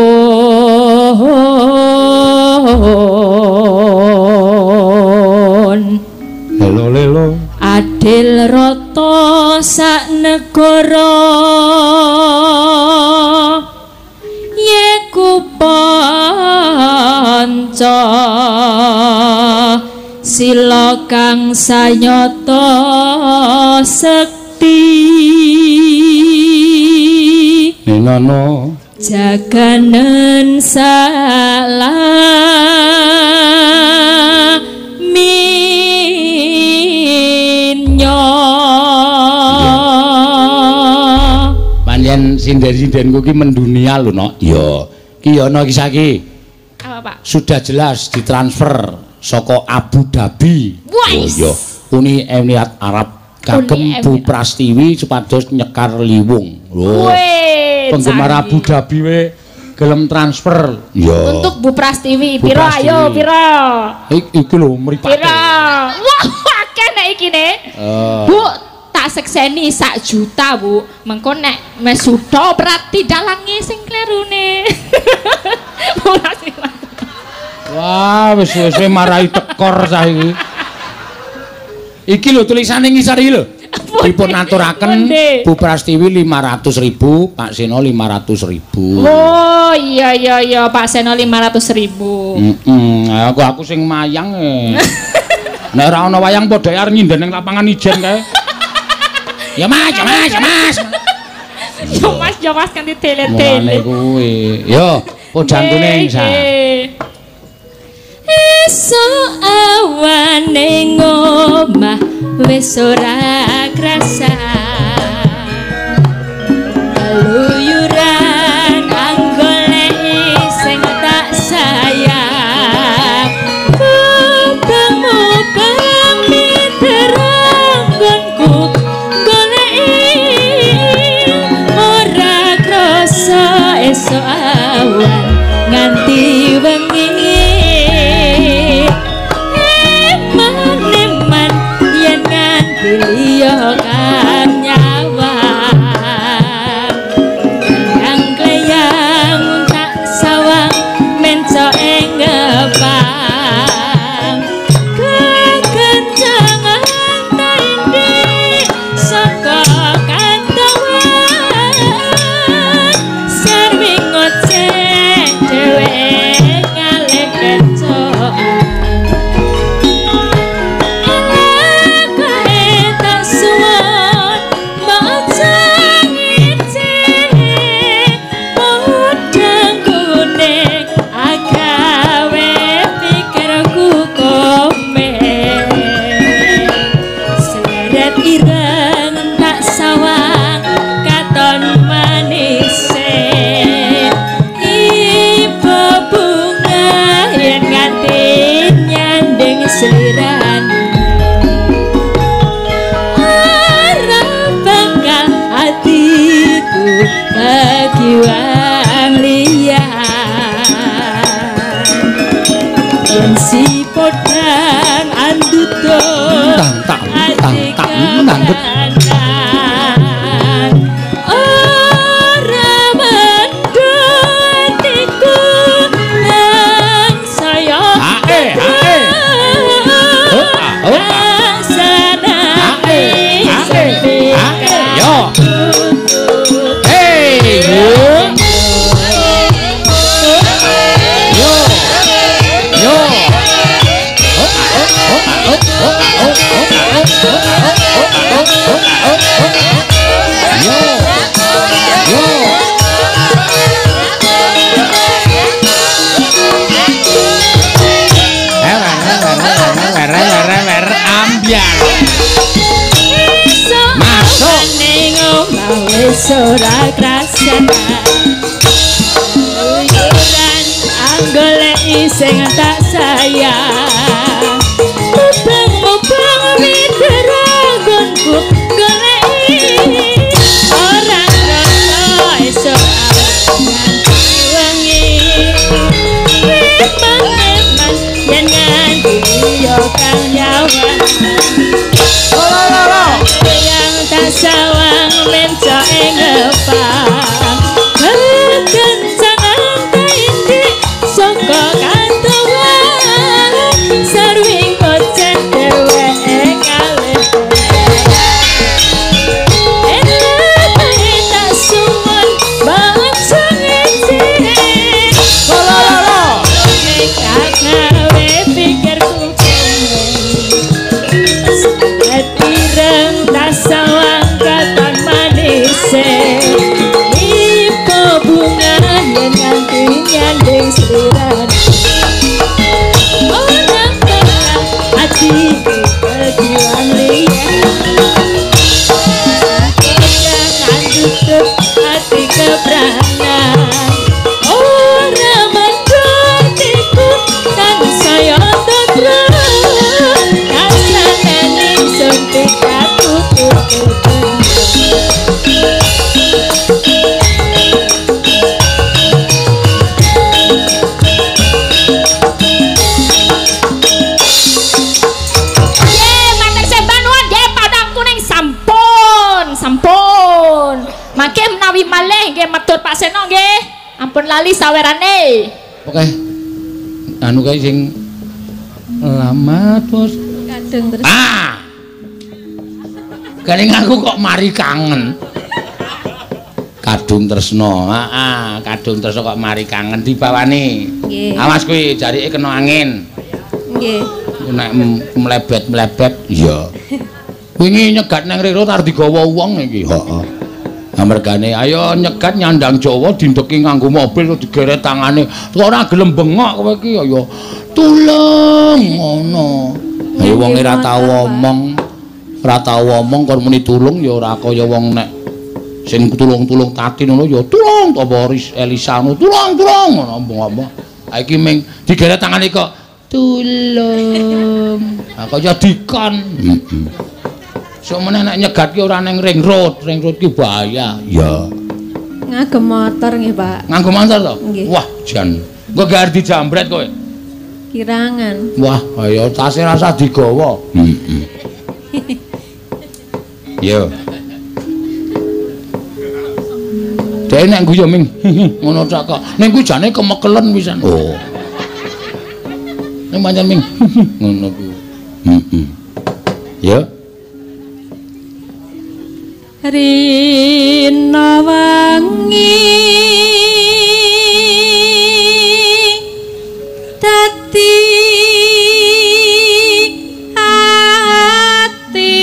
lelo adil rata sak negara yeku panca sila kang sanyata sekti nenono jaganen salaminyo panjen sinden-sindenku ki mendunia lho, Nok. Iya. Ki ya ana kisah ki. Apa, Pak? Sudah jelas ditransfer saka Abu Dhabi. Wais. Oh iya, Uni Emirat Arab kagem Bu Prastiwi supados nyekar liwung. Lho. Penggemar Abu Dhabi we gelem transfer. Iya. Untuk Bu Prastiwi, piro ayo, piro? Iki lho mripate. Piro? Wah, akeh nek iki ne. Bu, tak sekseni 1 juta, Bu. Mengko nek mesuda berarti dalange sing klerune. Wah, wis marahi tekor saiki. Iki lho tulisane ngisor iki lho. Dipun aturaken Bu Prastiwi 500.000, Pak Seno 500.000. Oh, iya Pak Seno 500.000. Aku sing mayang nek ora ana wayang padha arep nyinden ning lapangan ijen kae. Ya Mas. Ya Mas kan ditele-tele. Ngene kuwi. Yo, podantune sa. Esuk awane ngomah wis ora krasa. Kaluyuran anggoleki sing tak sayang. Mubeng-mubeng miteranggonku goleki ora krasa esuk awan nganti wengi. Liya kang nyawa yang kleyang tak sawang menco ing ngepang kekencangan taindi saka kantawan sarwing ngoceh dhewe ngalih kencoan. Seliran arah bakal hatiku kegiwang liyan yen si podang anduto hati kemenangan ora mendutiku nang saya ora krasana uyuran anggoleki sing tak sayang mubeng-mubeng miteragonku goleki ora krasa esuk wengi memang yen nganti yo kang nyawa yang tak sawang menco ing ngepang kekencangan taindi saka kantawan sarwing kocek dhewe ngalih enak tak suwun bangsa ngene kololo nek gawe pikirku Tireng tak sawang katon manise ipo bunga yen nganti nyanding seliran orang bakal hati kegiwang liyan jangan tutup hati utawi malih nggih matur Pak Seno nggih. Ampun lali sawerane. Oke. Anu kae sing lama terus Kadung terus. ah. Galing aku kok mari kangen. Kadung tresno. Heeh, kadung tresno kok mari kangen dibawani. Nggih. Awas kuwi jarike kena angin. Nggih. Nek mlebet-mlebet iya. Wingi nyegat nang rero tar digawa wong iki. Heeh. Amargane ayo nyegat nyandang Jawa dindeki nganggo mobil digeret tangane. Kok ora gelem bengok kowe iki ya tulung ngono. Ayo wong ora tau omong. Ora tau omong kon muni tulung ya ora kaya wong nek sing tulung-tulung tati ngono ya tulung to Boris Elisa ngono tulung-tulung ngono omong-omong. Ha iki ming digeret tangane kok tulung. Ha kaya dikon. Sok meneh nek nyegat ki ora ning ring road ki bahaya. Ya. Ngagem motor nggih, Pak. Nganggo motor to? Nggih. Wah, jan. Engko gar dijambret kowe. Kirangan. Wah, ayo tase rasa digawa. Yo. Dene nek guyu ming ngono cak kok. Ning kuwi jane kemekelen pisan. Oh. Ning pancen ming ngono kuwi. Yo. Rina wangi dadi ati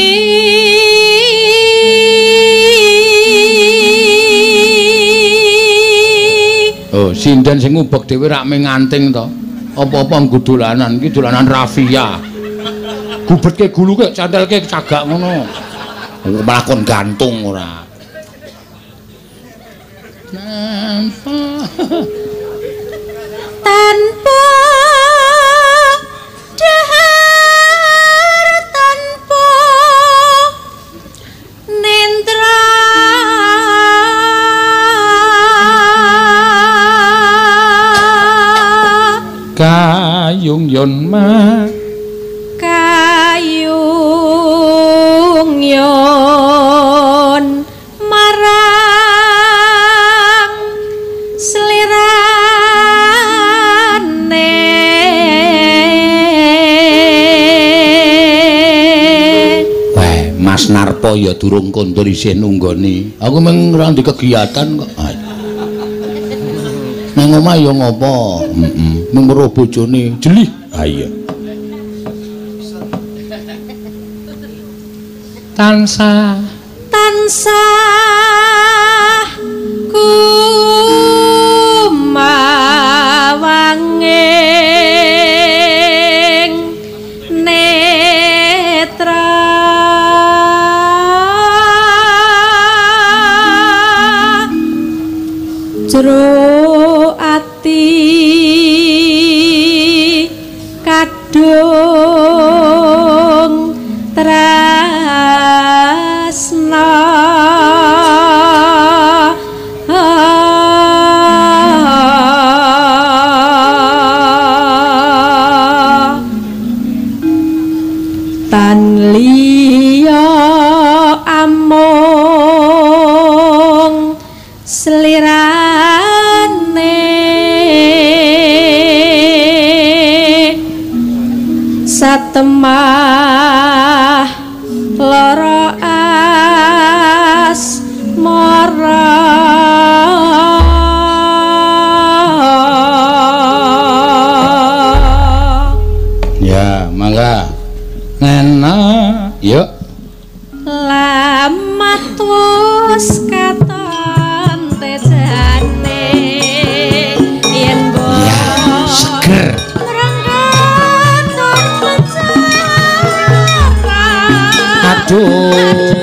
oh sinden sing ngubek dhewe rak ming nganting to apa-apa nggo dolanan iki dolanan rafia gubetke guluke cantelke cagak ngono malah kon gantung ora. Tanpa dahar tanpa nendra kayung yon mah kayung yon marang selirane weh Mas Narpo ya durung kondur isih nunggoni aku mung ora ndek kegiatan kok nang omah ya ngopo mung weruh bojone jelih ha iya tansah kumawanging netra jero ati kadung tresna tan liya amung slirane satemah lara asmara ya mangga ngena yuk lamat wis katon tejane yen ya seger aduh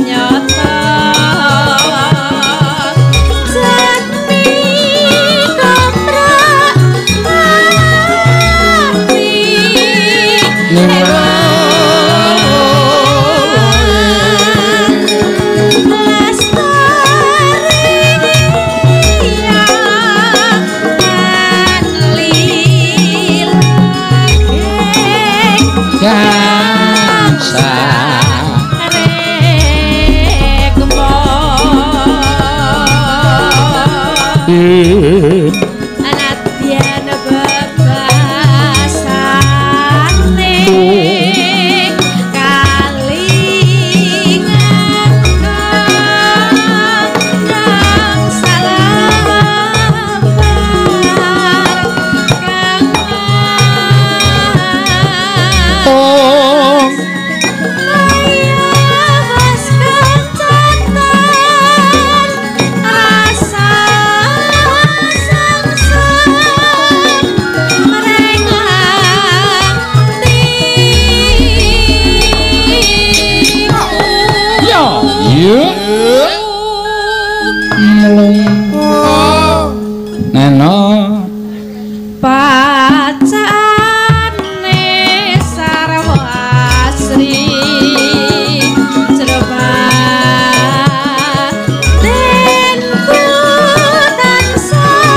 Nyata Anadyan bebasane kalingan kang salabar kang Neno pacane sarwasri jrobat den kudan sawar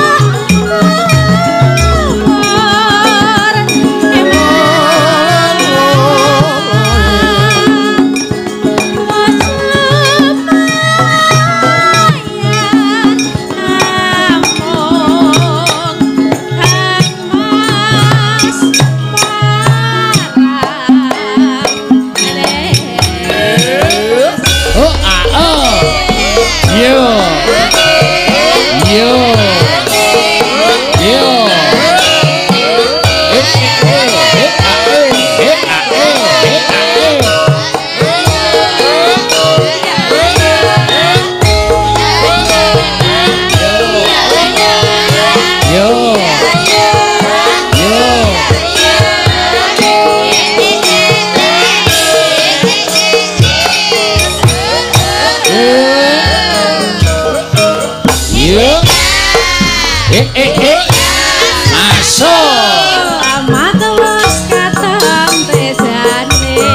masuk amat wis katon tejane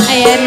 ayen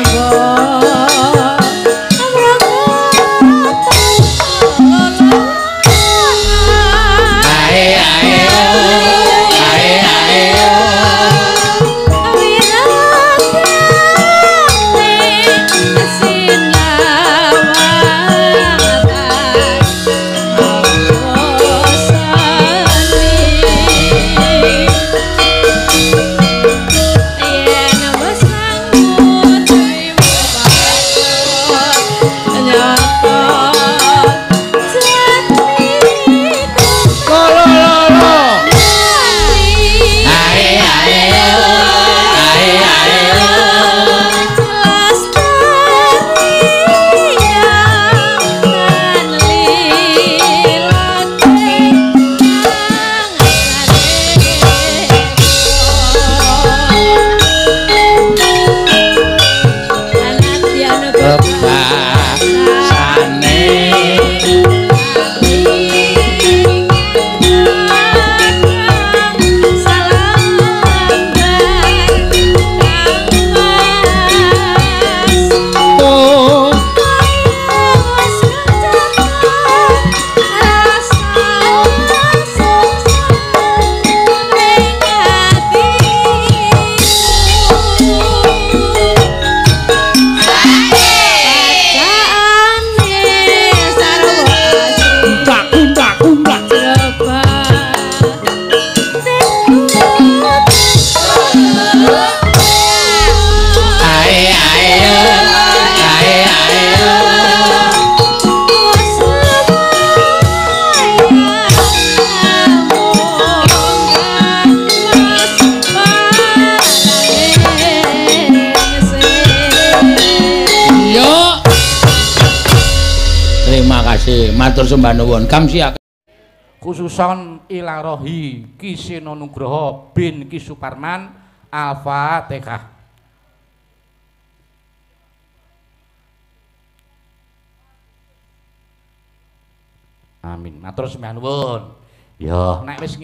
matur sembah nuwun kamsiak khususon ilarohi Ki Seno Nugroho bin Ki Suparman Al-Fatihah. Amin. Matur sembah nuwun. Ya nek wis